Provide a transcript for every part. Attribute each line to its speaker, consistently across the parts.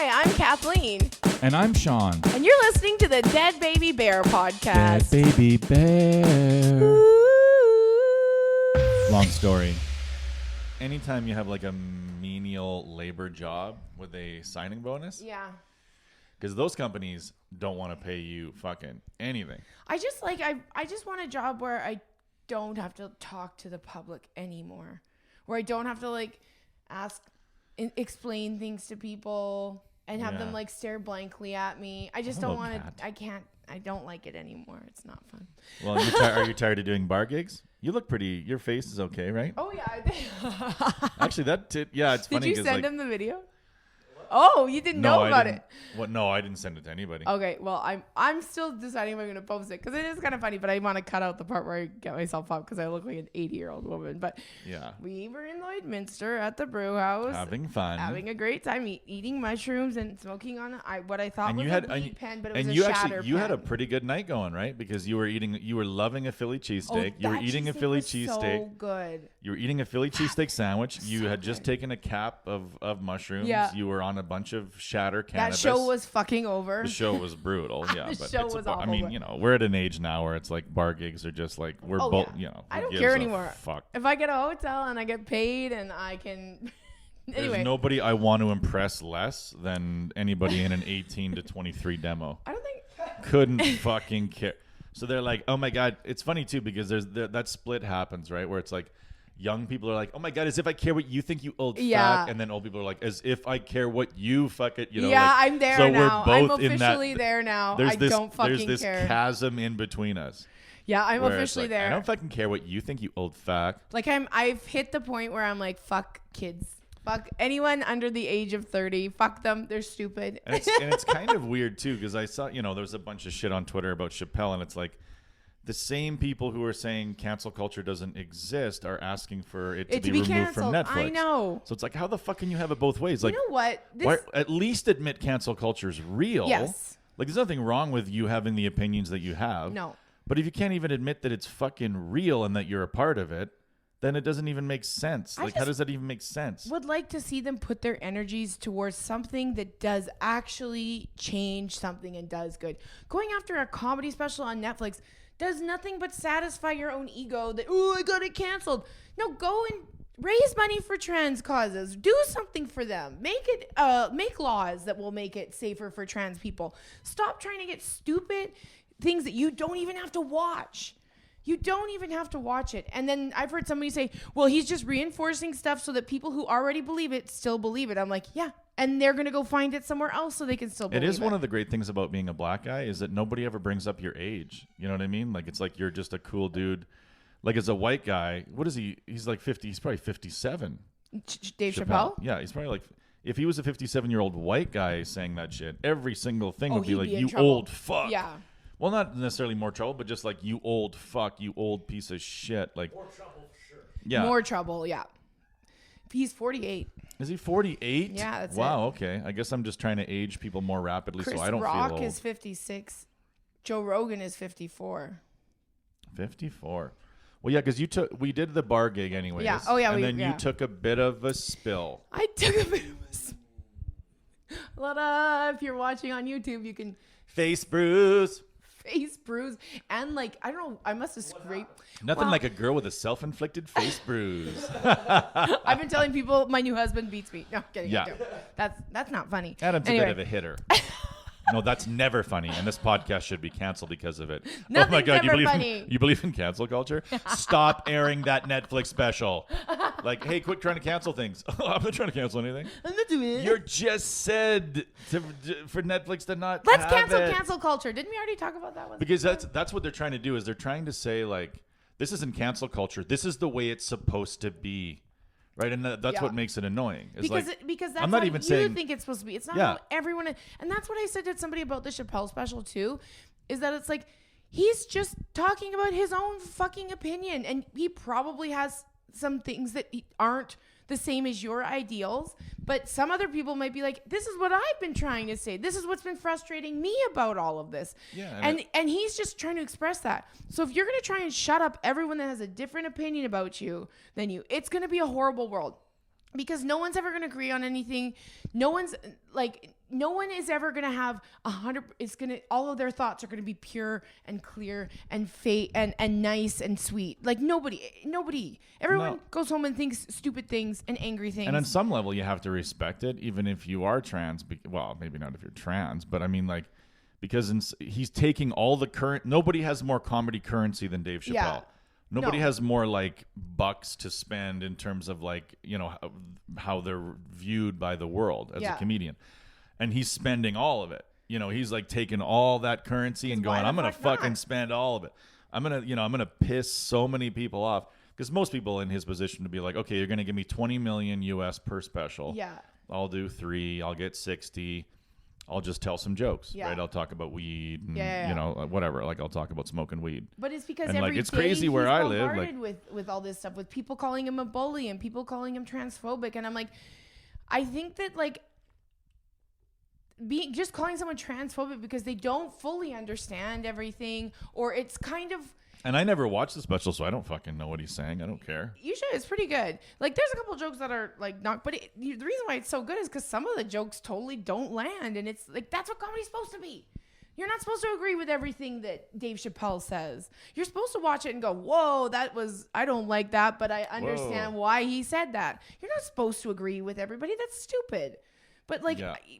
Speaker 1: Hi, I'm Kathleen.
Speaker 2: And I'm Sean.
Speaker 1: And you're listening to the Dead Baby Bear podcast.
Speaker 2: Dead Baby Bear. Long story. Anytime you have like a menial labor job with a signing bonus.
Speaker 1: Yeah.
Speaker 2: Because those companies don't want to pay you fucking anything.
Speaker 1: I just want a job where I don't have to talk to the public anymore. Where I don't have to like explain things to people and have them like stare blankly at me. I just don't want to. I don't like it anymore. It's not fun.
Speaker 2: Well, are you tired of doing bar gigs? You look pretty. Your face is okay, right?
Speaker 1: Oh yeah.
Speaker 2: Actually, it's funny.
Speaker 1: Did you send him the video? Oh, you didn't know about it.
Speaker 2: No, I didn't send it to anybody.
Speaker 1: Okay, well, I'm still deciding if I'm going to post it because it is kind of funny, but I want to cut out the part where I get myself up because I look like an 80-year-old woman. But
Speaker 2: yeah,
Speaker 1: we were in Lloydminster at the brew house.
Speaker 2: Having fun.
Speaker 1: Having a great time, eating mushrooms and smoking on what I thought was a weed pen, but it was a shatter pen.
Speaker 2: You had a pretty good night going, right? Because you were loving a Philly cheesesteak. You were eating a Philly cheesesteak.
Speaker 1: So good.
Speaker 2: You were eating a Philly cheesesteak sandwich. You had just taken a cap of mushrooms.
Speaker 1: Yeah.
Speaker 2: You were on a bunch of shatter cannabis.
Speaker 1: That show was fucking over.
Speaker 2: The show was brutal. Yeah,
Speaker 1: the show was awful.
Speaker 2: I mean, we're at an age now where it's like bar gigs are just like both.
Speaker 1: I don't care anymore.
Speaker 2: Fuck.
Speaker 1: If I get a hotel and I get paid and I can. Anyway.
Speaker 2: There's nobody I want to impress less than anybody in an 18 to 23 demo.
Speaker 1: I don't think.
Speaker 2: Couldn't fucking care. So they're like, oh my God. It's funny too because that split happens, right? Where it's like young people are like, oh my God, as if I care what you think, you old fuck. And then old people are like, as if I care what you fuck it.
Speaker 1: Yeah, like, I'm there
Speaker 2: so
Speaker 1: now.
Speaker 2: We're both
Speaker 1: I'm officially there now. Don't fucking care.
Speaker 2: There's this chasm in between us.
Speaker 1: Yeah, I'm officially there.
Speaker 2: I don't fucking care what you think, you old fuck.
Speaker 1: Like I've hit the point where I'm like, fuck kids. Fuck anyone under the age of 30. Fuck them. They're stupid.
Speaker 2: And it's kind of weird, too, because I saw, there was a bunch of shit on Twitter about Chappelle, and it's like the same people who are saying cancel culture doesn't exist are asking for it to be removed
Speaker 1: canceled.
Speaker 2: from Netflix.
Speaker 1: I know.
Speaker 2: So it's like, how the fuck can you have it both ways? Like,
Speaker 1: you know what?
Speaker 2: At least admit cancel culture is real.
Speaker 1: Yes.
Speaker 2: Like, there's nothing wrong with you having the opinions that you have.
Speaker 1: No.
Speaker 2: But if you can't even admit that it's fucking real and that you're a part of it, then it doesn't even make sense. Like, how does that even make sense?
Speaker 1: Would like to see them put their energies towards something that does actually change something and does good. Going after a comedy special on Netflix does nothing but satisfy your own ego that, oh, I got it canceled. No, go and raise money for trans causes. Do something for them. Make laws that will make it safer for trans people. Stop trying to get stupid things that you don't even have to watch. You don't even have to watch it. And then I've heard somebody say, well, he's just reinforcing stuff so that people who already believe it still believe it. I'm like, yeah. And they're going to go find it somewhere else so they can still believe it.
Speaker 2: It is one of the great things about being a black guy is that nobody ever brings up your age. You know what I mean? Like, it's like you're just a cool dude. Like, as a white guy, what is he? He's like 50. He's probably 57.
Speaker 1: Dave Chappelle?
Speaker 2: Yeah, he's probably like, if he was a 57-year-old white guy saying that shit, every single thing would be like, you
Speaker 1: trouble.
Speaker 2: old fuck.
Speaker 1: Yeah.
Speaker 2: Well, not necessarily more trouble, but just like, you old fuck, you old piece of shit. Like,
Speaker 3: more trouble for sure.
Speaker 2: Yeah.
Speaker 1: More trouble, yeah. He's 48.
Speaker 2: Is he 48?
Speaker 1: Yeah, that's
Speaker 2: Wow, okay. I guess I'm just trying to age people more rapidly so I don't
Speaker 1: Rock
Speaker 2: feel old.
Speaker 1: is 56. Joe Rogan is 54.
Speaker 2: 54. Well, yeah, because we did the bar gig anyways.
Speaker 1: Yeah. Oh, yeah.
Speaker 2: And then you took a bit of a spill.
Speaker 1: I took a bit of a spill. If you're watching on YouTube, you can...
Speaker 2: Face bruise.
Speaker 1: Face bruise. And like, I don't know, I must have scraped.
Speaker 2: Nothing like a girl with a self-inflicted face bruise.
Speaker 1: I've been telling people my new husband beats me. No, kidding.
Speaker 2: Yeah.
Speaker 1: That's not funny.
Speaker 2: Adam's a bit of a hitter. No, that's never funny, and this podcast should be canceled because of it.
Speaker 1: Nothing's
Speaker 2: oh my God,
Speaker 1: funny.
Speaker 2: You believe in cancel culture? Stop airing that Netflix special. Like, hey, quit trying to cancel things. I'm not trying to cancel anything.
Speaker 1: I'm not doing it.
Speaker 2: You just said for Netflix to not.
Speaker 1: Let's
Speaker 2: have
Speaker 1: cancel culture. Didn't we already talk about that one?
Speaker 2: Because that's what they're trying to do. Is they're trying to say like, this isn't cancel culture. This is the way it's supposed to be. Right, and that's what makes it annoying. It's
Speaker 1: because that's
Speaker 2: I'm not
Speaker 1: how
Speaker 2: even
Speaker 1: you
Speaker 2: saying,
Speaker 1: think it's supposed to be. It's not how everyone. And that's what I said to somebody about the Chappelle special too, is that it's like he's just talking about his own fucking opinion, and he probably has some things that aren't the same as your ideals, but some other people might be like, this is what I've been trying to say. This is what's been frustrating me about all of this.
Speaker 2: Yeah,
Speaker 1: and he's just trying to express that. So if you're going to try and shut up everyone that has a different opinion about you than you, it's going to be a horrible world. Because no one's ever going to agree on anything. No one's like, no one is ever going to have 100. All of their thoughts are going to be pure and clear and and nice and sweet. Like nobody. Everyone goes home and thinks stupid things and angry things.
Speaker 2: And on some level, you have to respect it, even if you are trans. Well, maybe not if you're trans, but I mean, like, because he's taking all the current. Nobody has more comedy currency than Dave Chappelle.
Speaker 1: Yeah.
Speaker 2: Nobody has more like bucks to spend in terms of like, how they're viewed by the world as a comedian. And he's spending all of it. He's like taking all that currency and going, I'm going to fucking spend all of it. I'm going to piss so many people off. Because most people in his position would be like, okay, you're going to give me 20 million US per special.
Speaker 1: Yeah.
Speaker 2: I'll do 3. I'll get 60. I'll just tell some jokes, right? I'll talk about weed and, whatever. Like, I'll talk about smoking weed.
Speaker 1: But it's because
Speaker 2: it's crazy where I live. Like,
Speaker 1: with all this stuff, with people calling him a bully and people calling him transphobic. And I'm like, I think that, like, just calling someone transphobic because they don't fully understand everything, or it's kind of.
Speaker 2: And I never watched the special, so I don't fucking know what he's saying. I don't care.
Speaker 1: You should. It's pretty good. Like, there's a couple of jokes that are like not, but the reason why it's so good is because some of the jokes totally don't land, and it's like that's what comedy's supposed to be. You're not supposed to agree with everything that Dave Chappelle says. You're supposed to watch it and go, "Whoa, I don't like that, but I understand why he said that." You're not supposed to agree with everybody. That's stupid. But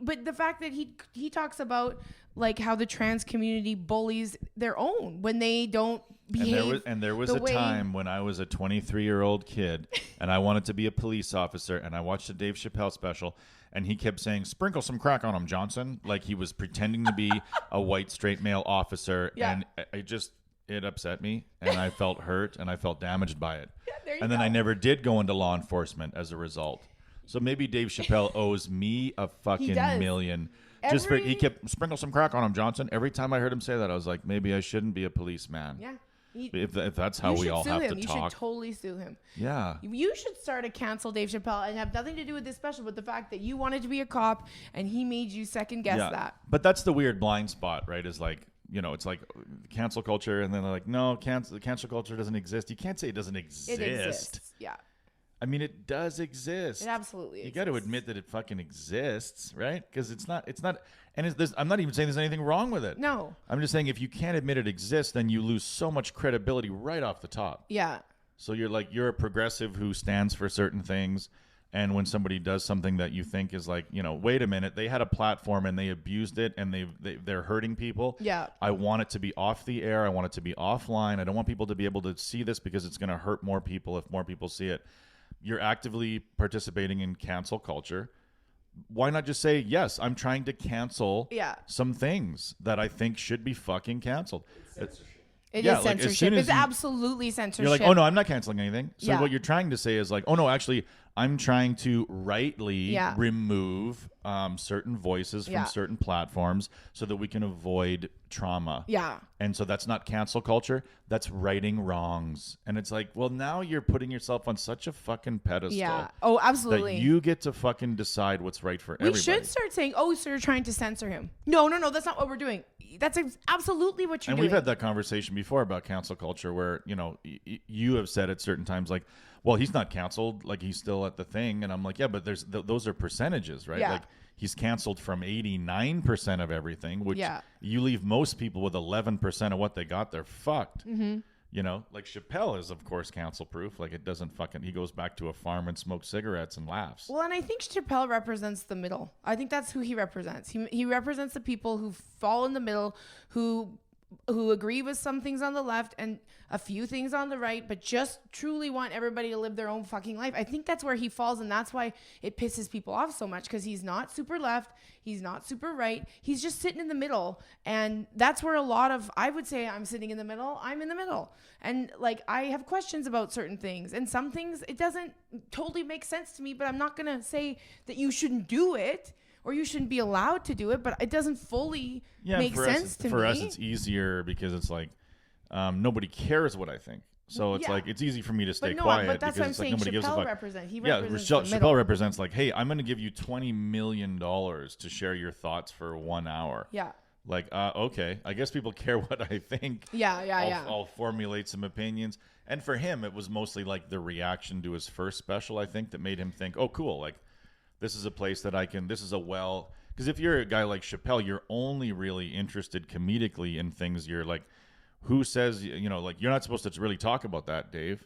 Speaker 1: but the fact that he talks about like how the trans community bullies their own when they don't behave.
Speaker 2: And there was a time when I was a 23-year-old kid and I wanted to be a police officer, and I watched a Dave Chappelle special, and he kept saying, "Sprinkle some crack on him, Johnson," like he was pretending to be a white straight male officer, and it upset me, and I felt hurt, and I felt damaged by it. And then I never did go into law enforcement as a result. So maybe Dave Chappelle owes me a fucking million. He kept sprinkle some crack on him, Johnson. Every time I heard him say that, I was like, maybe I shouldn't be a policeman.
Speaker 1: Yeah.
Speaker 2: If that's how we all have to talk.
Speaker 1: You should totally sue him.
Speaker 2: Yeah.
Speaker 1: You should start a cancel Dave Chappelle and have nothing to do with this special, but the fact that you wanted to be a cop and he made you second guess that.
Speaker 2: But that's the weird blind spot, right? Is like, it's like cancel culture, and then they're like, no, cancel culture doesn't exist. You can't say it doesn't exist.
Speaker 1: It exists. Yeah.
Speaker 2: I mean, it does exist.
Speaker 1: It absolutely exists.
Speaker 2: You got to admit that it fucking exists, right? Because it's not, and I'm not even saying there's anything wrong with it.
Speaker 1: No.
Speaker 2: I'm just saying if you can't admit it exists, then you lose so much credibility right off the top.
Speaker 1: Yeah.
Speaker 2: So you're a progressive who stands for certain things, and when somebody does something that you think is like, wait a minute, they had a platform and they abused it and they're hurting people.
Speaker 1: Yeah.
Speaker 2: I want it to be off the air. I want it to be offline. I don't want people to be able to see this because it's going to hurt more people if more people see it. You're actively participating in cancel culture. Why not just say, yes, I'm trying to cancel some things that I think should be fucking canceled.
Speaker 1: It is censorship. It's absolutely censorship.
Speaker 2: You're like, oh, no, I'm not canceling anything. So what you're trying to say is like, oh, no, actually, I'm trying to rightly remove certain voices from certain platforms so that we can avoid trauma.
Speaker 1: Yeah.
Speaker 2: And so that's not cancel culture. That's righting wrongs. And it's like, well, now you're putting yourself on such a fucking pedestal.
Speaker 1: Yeah. Oh, absolutely.
Speaker 2: That you get to fucking decide what's right for everybody.
Speaker 1: We should start saying, oh, so you're trying to censor him. No, that's not what we're doing. That's absolutely what you're doing.
Speaker 2: And we've had that conversation before about cancel culture where, you have said at certain times like, well, he's not canceled. Like, he's still at the thing. And I'm like, yeah, but those are percentages, right?
Speaker 1: Yeah.
Speaker 2: Like, he's canceled from 89% of everything, which you leave most people with 11% of what they got. They're fucked. Mm-hmm. Like Chappelle is, of course, cancel proof. Like, it doesn't he goes back to a farm and smokes cigarettes and laughs.
Speaker 1: Well, and I think Chappelle represents the middle. I think that's who he represents. He represents the people who fall in the middle, who agree with some things on the left and a few things on the right, but just truly want everybody to live their own fucking life. I think that's where he falls, and that's why it pisses people off so much, because he's not super left, he's not super right, he's just sitting in the middle. And that's where I would say I'm sitting in the middle, I'm in the middle. And like, I have questions about certain things, and some things, it doesn't totally make sense to me, but I'm not going to say that you shouldn't do it or you shouldn't be allowed to do it, but it doesn't fully make sense to me.
Speaker 2: For us, it's easier because it's like, nobody cares what I think. So it's like, it's easy for me to stay quiet.
Speaker 1: But that's
Speaker 2: because
Speaker 1: what I'm saying.
Speaker 2: nobody gives a fuck.
Speaker 1: He represents the
Speaker 2: Chappelle
Speaker 1: middle.
Speaker 2: represents like, hey, I'm going to give you $20 million to share your thoughts for 1 hour.
Speaker 1: Yeah.
Speaker 2: Like, okay, I guess people care what I think.
Speaker 1: Yeah.
Speaker 2: I'll formulate some opinions. And for him, it was mostly like the reaction to his first special, I think, that made him think, oh, cool. Like, this is a place that this is a because if you're a guy like Chappelle, you're only really interested comedically in things. You're like, who says, you know, like, you're not supposed to really talk about that, Dave.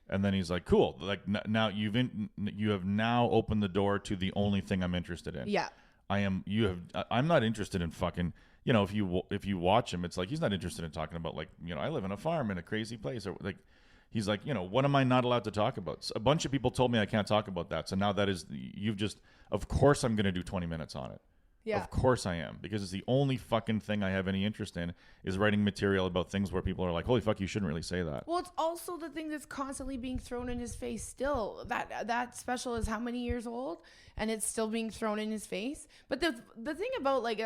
Speaker 2: And then he's like, cool. Like now you have now opened the door to the only thing I'm interested in.
Speaker 1: Yeah.
Speaker 2: I'm not interested in fucking, you know, if you watch him, it's like, he's not interested in talking about, like, you know, I live in a farm in a crazy place, or like, he's like, you know, what am I not allowed to talk about? So a bunch of people told me I can't talk about that. So now that is, of course I'm going to do 20 minutes on it. Yeah. Of course I am, because it's the only fucking thing I have any interest in is writing material about things where people are like, holy fuck, you shouldn't really say that.
Speaker 1: Well, it's also the thing that's constantly being thrown in his face still. That special is how many years old, and it's still being thrown in his face. But the thing about, like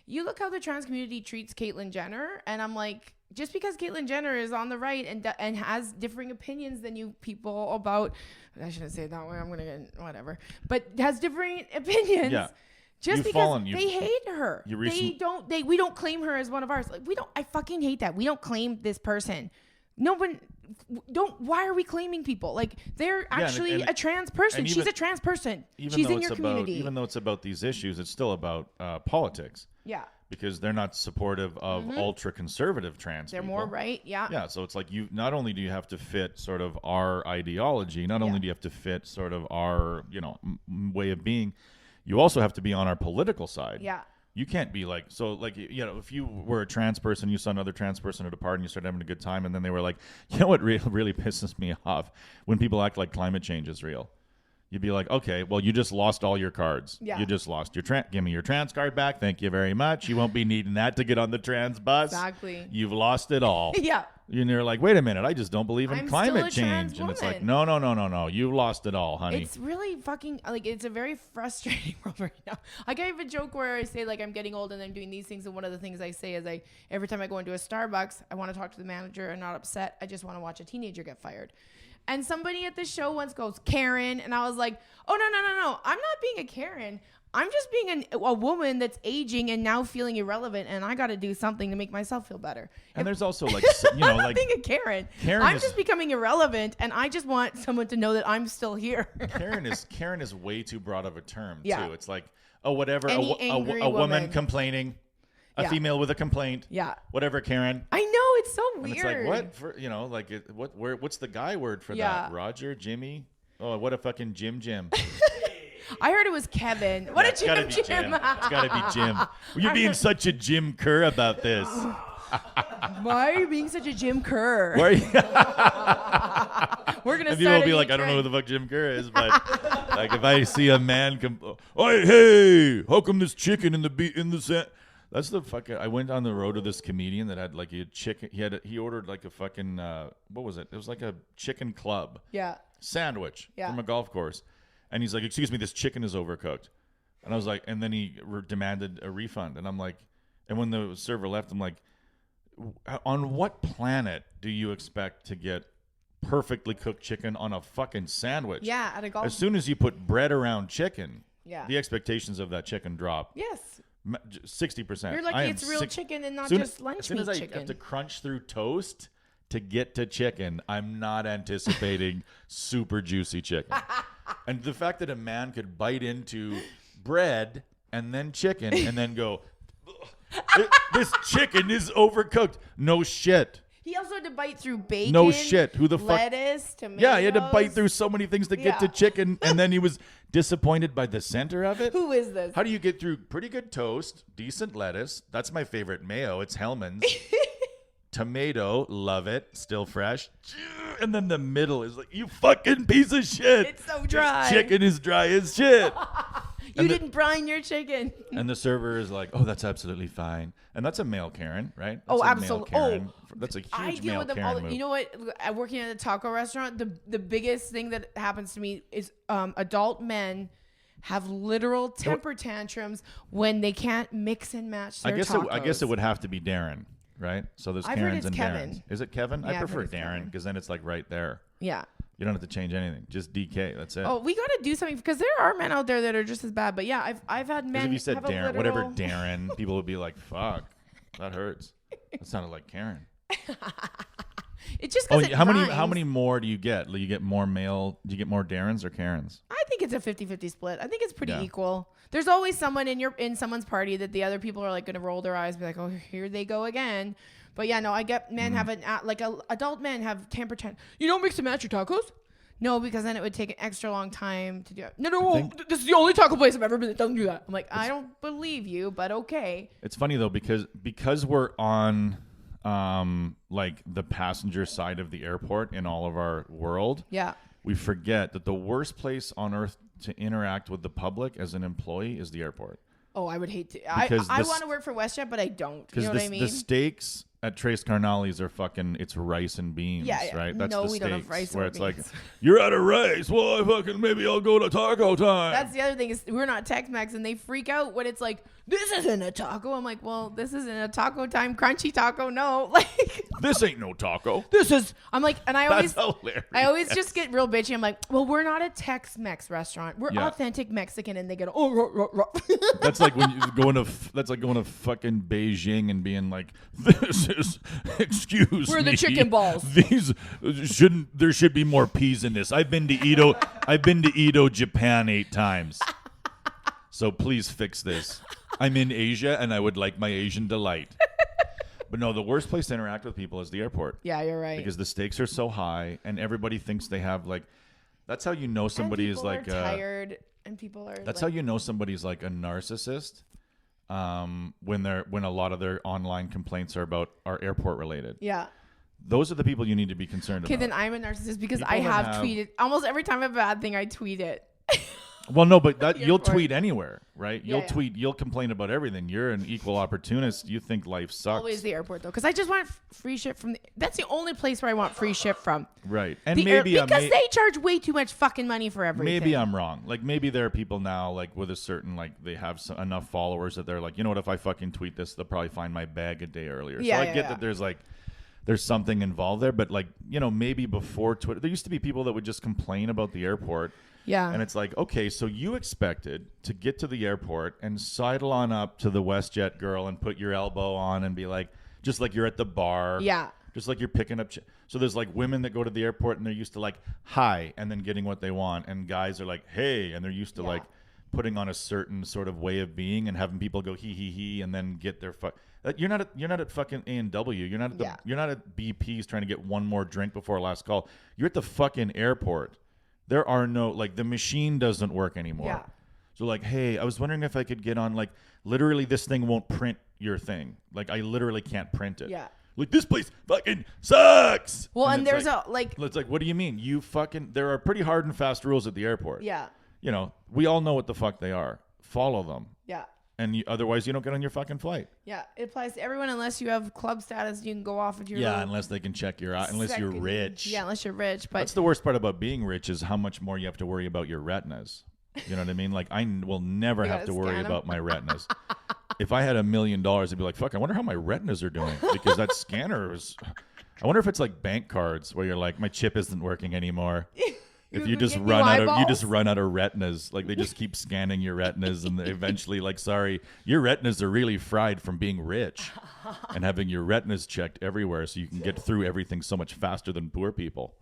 Speaker 1: you look how the trans community treats Caitlyn Jenner, and I'm like, just because Caitlyn Jenner is on the right and has differing opinions than you people about, I shouldn't say it that way, I'm going to get whatever, but has differing opinions. Yeah. Just because they hate her. We don't claim her as one of ours. Like, I fucking hate that. We don't claim this person. No one why are we claiming people? Like, they're actually a trans person. She's a trans person. She's in your community.
Speaker 2: Even though it's about these issues, it's still about politics.
Speaker 1: Yeah.
Speaker 2: Because they're not supportive of ultra conservative trans
Speaker 1: people. They're more right. Yeah.
Speaker 2: Yeah. So it's like, not only do you have to fit sort of our ideology, not only do you have to fit sort of our, you know, way of being, you also have to be on our political side.
Speaker 1: Yeah.
Speaker 2: You can't be like, so like, you know, if you were a trans person, you saw another trans person at a party and you started having a good time, and then they were like, you know what really pisses me off? When people act like climate change is real. You'd be like, okay, well, you just lost all your cards. Yeah. You just lost your give me your trans card back. Thank you very much. You won't be needing that to get on the trans bus.
Speaker 1: Exactly.
Speaker 2: You've lost it all.
Speaker 1: Yeah.
Speaker 2: And you're like, wait a minute, I just don't believe in climate change. And it's like, no. You lost it all, honey.
Speaker 1: It's really fucking, like, it's a very frustrating world right now. Like, I have a joke where I say, like, I'm getting old and I'm doing these things. And one of the things I say is, every time I go into a Starbucks, I want to talk to the manager and not upset. I just want to watch a teenager get fired. And somebody at the show once goes, Karen. And I was like, oh, no. I'm not being a Karen. I'm just being a woman that's aging and now feeling irrelevant. And I got to do something to make myself feel better.
Speaker 2: And there's also, like, you know,
Speaker 1: I'm not
Speaker 2: like
Speaker 1: being a Karen. I'm just becoming irrelevant. And I just want someone to know that I'm still here.
Speaker 2: Karen is way too broad of a term, too.
Speaker 1: Yeah.
Speaker 2: It's like, oh, whatever.
Speaker 1: A
Speaker 2: woman complaining. A female with a complaint.
Speaker 1: Yeah.
Speaker 2: Whatever, Karen.
Speaker 1: I know, it's so weird.
Speaker 2: And it's like, what? For, you know, like, what's the guy word for that? Roger? Jimmy? Oh, what a fucking Jim.
Speaker 1: I heard it was Kevin. What a Jim.
Speaker 2: It's gotta be Jim. You're being such a Jim Kerr about this.
Speaker 1: Why are you being such a Jim Kerr?
Speaker 2: Why are you
Speaker 1: We're gonna.
Speaker 2: And people will be like, I don't know who the fuck Jim Kerr is, but like, if I see a man hey, how come this chicken in the sand? That's the fucking. I went on the road to this comedian that had like a chicken. He ordered like a fucking what was it? It was like a chicken club.
Speaker 1: Yeah.
Speaker 2: Sandwich from a golf course, and he's like, "Excuse me, this chicken is overcooked," and I was like, and then he demanded a refund, and I'm like, and when the server left, I'm like, on what planet do you expect to get perfectly cooked chicken on a fucking sandwich?
Speaker 1: Yeah, at a golf.
Speaker 2: As soon as you put bread around chicken, the expectations of that chicken drop.
Speaker 1: Yes.
Speaker 2: 60%.
Speaker 1: You're lucky it's real chicken and not just lunch meat chicken. As soon as I have to crunch through toast to get to chicken, I'm not anticipating super juicy chicken. And the fact that a man could bite into bread and then chicken and then go, this chicken is overcooked. No shit. He also had to bite through bacon.
Speaker 2: No shit. Who the fuck?
Speaker 1: Lettuce, tomatoes.
Speaker 2: Yeah, he had to bite through so many things to get to chicken, and then he was disappointed by the center of it.
Speaker 1: Who is this?
Speaker 2: How do you get through pretty good toast, decent lettuce? That's my favorite mayo. It's Hellman's. Tomato, love it, still fresh. And then the middle is like, you fucking piece of shit.
Speaker 1: It's so dry.
Speaker 2: This chicken is dry as shit.
Speaker 1: You didn't brine your chicken.
Speaker 2: And the server is like, oh, that's absolutely fine. And that's a male Karen, right? That's
Speaker 1: absolutely.
Speaker 2: That's a huge
Speaker 1: I deal
Speaker 2: male
Speaker 1: with them
Speaker 2: Karen
Speaker 1: all.
Speaker 2: move.
Speaker 1: You know what? Working at a taco restaurant, the biggest thing that happens to me is adult men have literal temper tantrums when they can't mix and match their tacos.
Speaker 2: I guess it would have to be Darren, right? So there's Karens and
Speaker 1: Kevin.
Speaker 2: Darrens. Is it Kevin?
Speaker 1: Yeah,
Speaker 2: I prefer Darren because then it's like right there.
Speaker 1: Yeah.
Speaker 2: You don't have to change anything. Just DK. That's it.
Speaker 1: Oh, we got to do something because there are men out there that are just as bad. But yeah, I've had men.
Speaker 2: If you said
Speaker 1: have
Speaker 2: Darren, whatever Darren, people would be like, "Fuck, that hurts." That sounded like Karen.
Speaker 1: It's just because
Speaker 2: how many more do you get? Do you get more male? Do you get more Darrens or Karens?
Speaker 1: I think think it's a 50-50 split. I think it's pretty equal. There's always someone in someone's party that the other people are like going to roll their eyes and be like, oh, here they go again. But yeah, no, I get men have adult men have temper tantrum. You don't mix and match your tacos? No, because then it would take an extra long time to do it. No, this is the only taco place I've ever been that doesn't do that. I'm like, I don't believe you, but okay.
Speaker 2: It's funny though, because we're on like the passenger side of the airport in all of our world.
Speaker 1: Yeah.
Speaker 2: We forget that the worst place on earth to interact with the public as an employee is the airport.
Speaker 1: Oh, I would hate to. I want to work for WestJet, but I don't. You know what I mean?
Speaker 2: The steaks at Tres Carnales are fucking, it's rice and beans, right? That's
Speaker 1: no,
Speaker 2: the
Speaker 1: we
Speaker 2: steaks,
Speaker 1: don't have rice
Speaker 2: where
Speaker 1: or
Speaker 2: it's
Speaker 1: beans.
Speaker 2: like, you're out of rice. Well, maybe I'll go to taco time.
Speaker 1: That's the other thing is we're not Tex-Mex, and they freak out when it's like, this isn't a taco. I'm like, well, this isn't a taco time crunchy taco. No, like
Speaker 2: this ain't no taco.
Speaker 1: This is. I'm like, and I
Speaker 2: That's hilarious.
Speaker 1: always just get real bitchy. I'm like, well, we're not a Tex-Mex restaurant. We're authentic Mexican, and they get
Speaker 2: That's like when you going to fucking Beijing and being like, this is. Excuse me.
Speaker 1: We're the chicken balls.
Speaker 2: There should be more peas in this. I've been to Edo, Japan 8 times. So please fix this. I'm in Asia and I would like my Asian delight. But no, the worst place to interact with people is the airport.
Speaker 1: Yeah, you're right.
Speaker 2: Because the stakes are so high and everybody thinks they have like, that's how you know somebody is like
Speaker 1: tired and people are
Speaker 2: That's how you know somebody's like a narcissist. When a lot of their online complaints are airport related.
Speaker 1: Yeah.
Speaker 2: Those are the people you need to be concerned about.
Speaker 1: Okay, then I'm a narcissist because people I have tweeted almost every time I have a bad thing, I tweet it.
Speaker 2: Well, no, but you'll tweet anywhere, right? You'll complain about everything. You're an equal opportunist. You think life sucks.
Speaker 1: Always the airport though, because I just want free ship from. That's the only place where I want free ship from.
Speaker 2: Right, and
Speaker 1: because they charge way too much fucking money for everything.
Speaker 2: Maybe I'm wrong. Like maybe there are people now, like with a certain, like they have enough followers that they're like, you know what? If I fucking tweet this, they'll probably find my bag a day earlier. So I get that there's something involved there, but like maybe before Twitter, there used to be people that would just complain about the airport.
Speaker 1: Yeah.
Speaker 2: And it's like, okay, so you expected to get to the airport and sidle on up to the WestJet girl and put your elbow on and be like, just like you're at the bar.
Speaker 1: Yeah.
Speaker 2: Just like you're picking up. So there's like women that go to the airport and they're used to like, hi, and then getting what they want. And guys are like, hey, and they're used to like putting on a certain sort of way of being and having people go he, and then get their You're not at fucking A&W. You're not at BP's trying to get one more drink before last call. You're at the fucking airport. There are no, like, the machine doesn't work anymore. Yeah. So, like, hey, I was wondering if I could get on, like, literally this thing won't print your thing. Like, I literally can't print it.
Speaker 1: Yeah.
Speaker 2: Like, this place fucking sucks.
Speaker 1: Well, and there's
Speaker 2: It's like, what do you mean? There are pretty hard and fast rules at the airport.
Speaker 1: Yeah.
Speaker 2: We all know what the fuck they are. Follow them.
Speaker 1: Yeah.
Speaker 2: And otherwise, you don't get on your fucking flight.
Speaker 1: Yeah, it applies to everyone unless you have club status. You can go off with your
Speaker 2: unless they can check your eye. Unless you're rich.
Speaker 1: Yeah, unless you're rich. But
Speaker 2: that's the worst part about being rich is how much more you have to worry about your retinas. You know what I mean? Like I will never have to worry about my retinas. If I had $1 million, I'd be like, fuck, I wonder how my retinas are doing because that scanner is. I wonder if it's like bank cards where you're like, my chip isn't working anymore. If you just run out of retinas, like they just keep scanning your retinas and eventually like, sorry, your retinas are really fried from being rich and having your retinas checked everywhere so you can get through everything so much faster than poor people.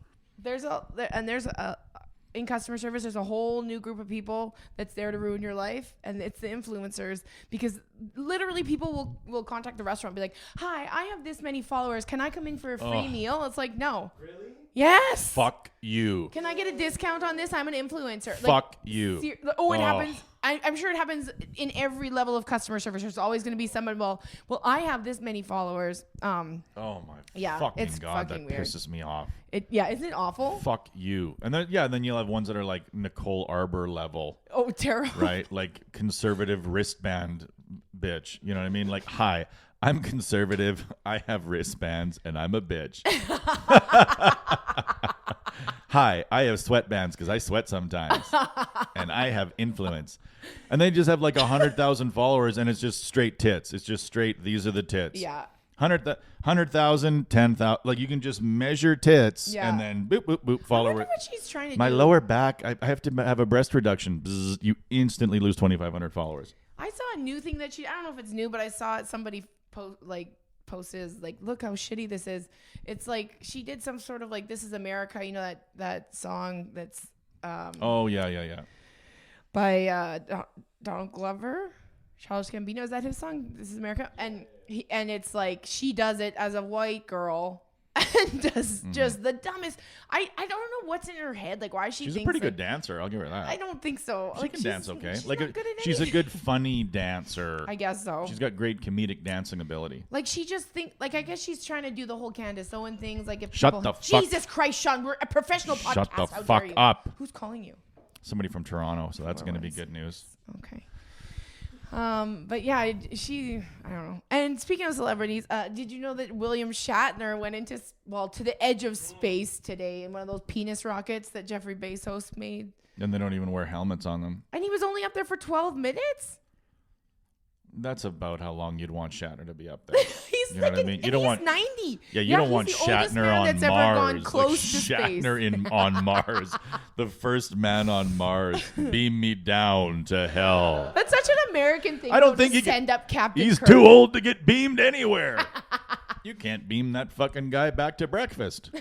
Speaker 1: In customer service, there's a whole new group of people that's there to ruin your life, and it's the influencers, because literally people will contact the restaurant and be like, hi, I have this many followers. Can I come in for a free meal? It's like, no. Really? Yes.
Speaker 2: Fuck you.
Speaker 1: Can I get a discount on this? I'm an influencer.
Speaker 2: Fuck you.
Speaker 1: It happens. I'm sure it happens in every level of customer service. There's always going to be someone, well, I have this many followers.
Speaker 2: Oh my fucking God, that weird. Pisses me off.
Speaker 1: Isn't it awful?
Speaker 2: Fuck you. And then you'll have ones that are like Nicole Arbor level.
Speaker 1: Oh, terrible.
Speaker 2: Right? Like conservative wristband bitch. You know what I mean? Like, hi, I'm conservative. I have wristbands and I'm a bitch. Hi, I have sweatbands because I sweat sometimes and I have influence. And they just have like 100,000 followers and it's just straight tits. It's just straight, these are the tits.
Speaker 1: Yeah.
Speaker 2: 100,000, 10,000. Like you can just measure tits and then boop, boop, boop, follower.
Speaker 1: I wonder what she's trying to do.
Speaker 2: My lower back, I have to have a breast reduction. Bzz, you instantly lose 2,500 followers.
Speaker 1: I saw a new thing that I don't know if it's new, but I saw somebody posted like, look how shitty this is. It's like she did some sort of like, This Is America, that song that's
Speaker 2: oh yeah
Speaker 1: by Donald Glover. Childish Gambino, is that his song? This is America. And it's like she does it as a white girl and does just the dumbest. I don't know what's in her head. Like, why
Speaker 2: she's a pretty good dancer. I'll give her that.
Speaker 1: I don't think so.
Speaker 2: She can dance okay. She's a good funny dancer.
Speaker 1: I guess so.
Speaker 2: She's got great comedic dancing ability.
Speaker 1: Like, she just I guess she's trying to do the whole Candace Owen things. Like, if
Speaker 2: Shut the fuck.
Speaker 1: Jesus Christ, Sean, we're a professional podcast.
Speaker 2: Shut the fuck up.
Speaker 1: Who's calling you?
Speaker 2: Somebody from Toronto, so that's going to be good news.
Speaker 1: Okay. But yeah, I don't know. And speaking of celebrities, did you know that William Shatner went to the edge of space today in one of those penis rockets that Jeffrey Bezos made?
Speaker 2: And they don't even wear helmets on them.
Speaker 1: And he was only up there for 12 minutes?
Speaker 2: That's about how long you'd want Shatner to be up there.
Speaker 1: He's
Speaker 2: you know what I mean? You don't want
Speaker 1: 90.
Speaker 2: Yeah, you don't want Shatner on
Speaker 1: that's
Speaker 2: Mars.
Speaker 1: Ever gone close to
Speaker 2: Shatner on Mars, the first man on Mars. Beam me down to hell.
Speaker 1: That's such an American thing.
Speaker 2: I don't think he
Speaker 1: send up Captain
Speaker 2: He's
Speaker 1: Kirk.
Speaker 2: too old to get beamed anywhere. You can't beam that fucking guy back to breakfast.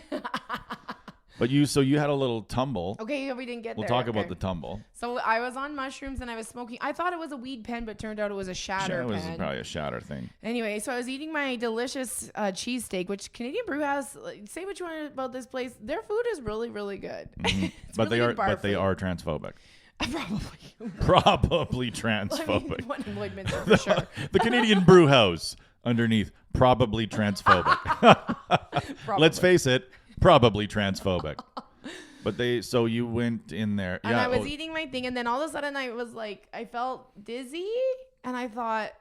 Speaker 2: But you had a little tumble.
Speaker 1: Okay, we didn't get
Speaker 2: We'll
Speaker 1: there.
Speaker 2: talk about the tumble.
Speaker 1: So I was on mushrooms and I was smoking. I thought it was a weed pen, but turned out it was a shatter pen.
Speaker 2: It was probably a shatter thing.
Speaker 1: Anyway, so I was eating my delicious cheesesteak, which Canadian Brew House. Say what you want about this place. Their food is really, really good.
Speaker 2: Mm-hmm. But they are transphobic. Probably transphobic.
Speaker 1: One in Lloyd Minster for sure.
Speaker 2: The Canadian Brew House underneath, probably transphobic. Let's face it. Probably transphobic. But so you went in there.
Speaker 1: And I was eating my thing, and then all of a sudden I felt dizzy, and I thought,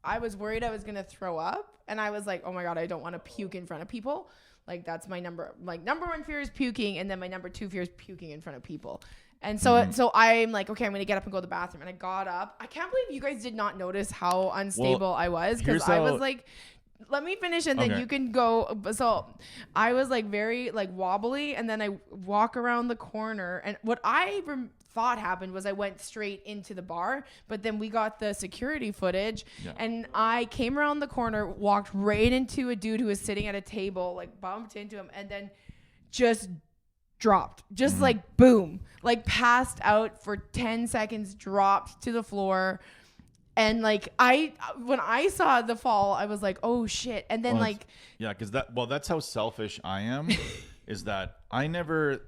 Speaker 1: I was worried I was going to throw up, and I was like, oh my God, I don't want to puke in front of people. Like, that's my number one fear is puking, and then my number 2 fear is puking in front of people. And so I'm like, okay, I'm going to get up and go to the bathroom. And I got up. I can't believe you guys did not notice how unstable I was, because I was like, let me finish and then you can go. So I was like very wobbly, and then I walk around the corner, and what I thought happened was I went straight into the bar, but then we got the security footage and I came around the corner, walked right into a dude who was sitting at a table, like bumped into him, and then just dropped, just like boom, like passed out for 10 seconds, dropped to the floor. And when I saw the fall, I was like, oh shit. And then
Speaker 2: because that's how selfish I am. Is that I never,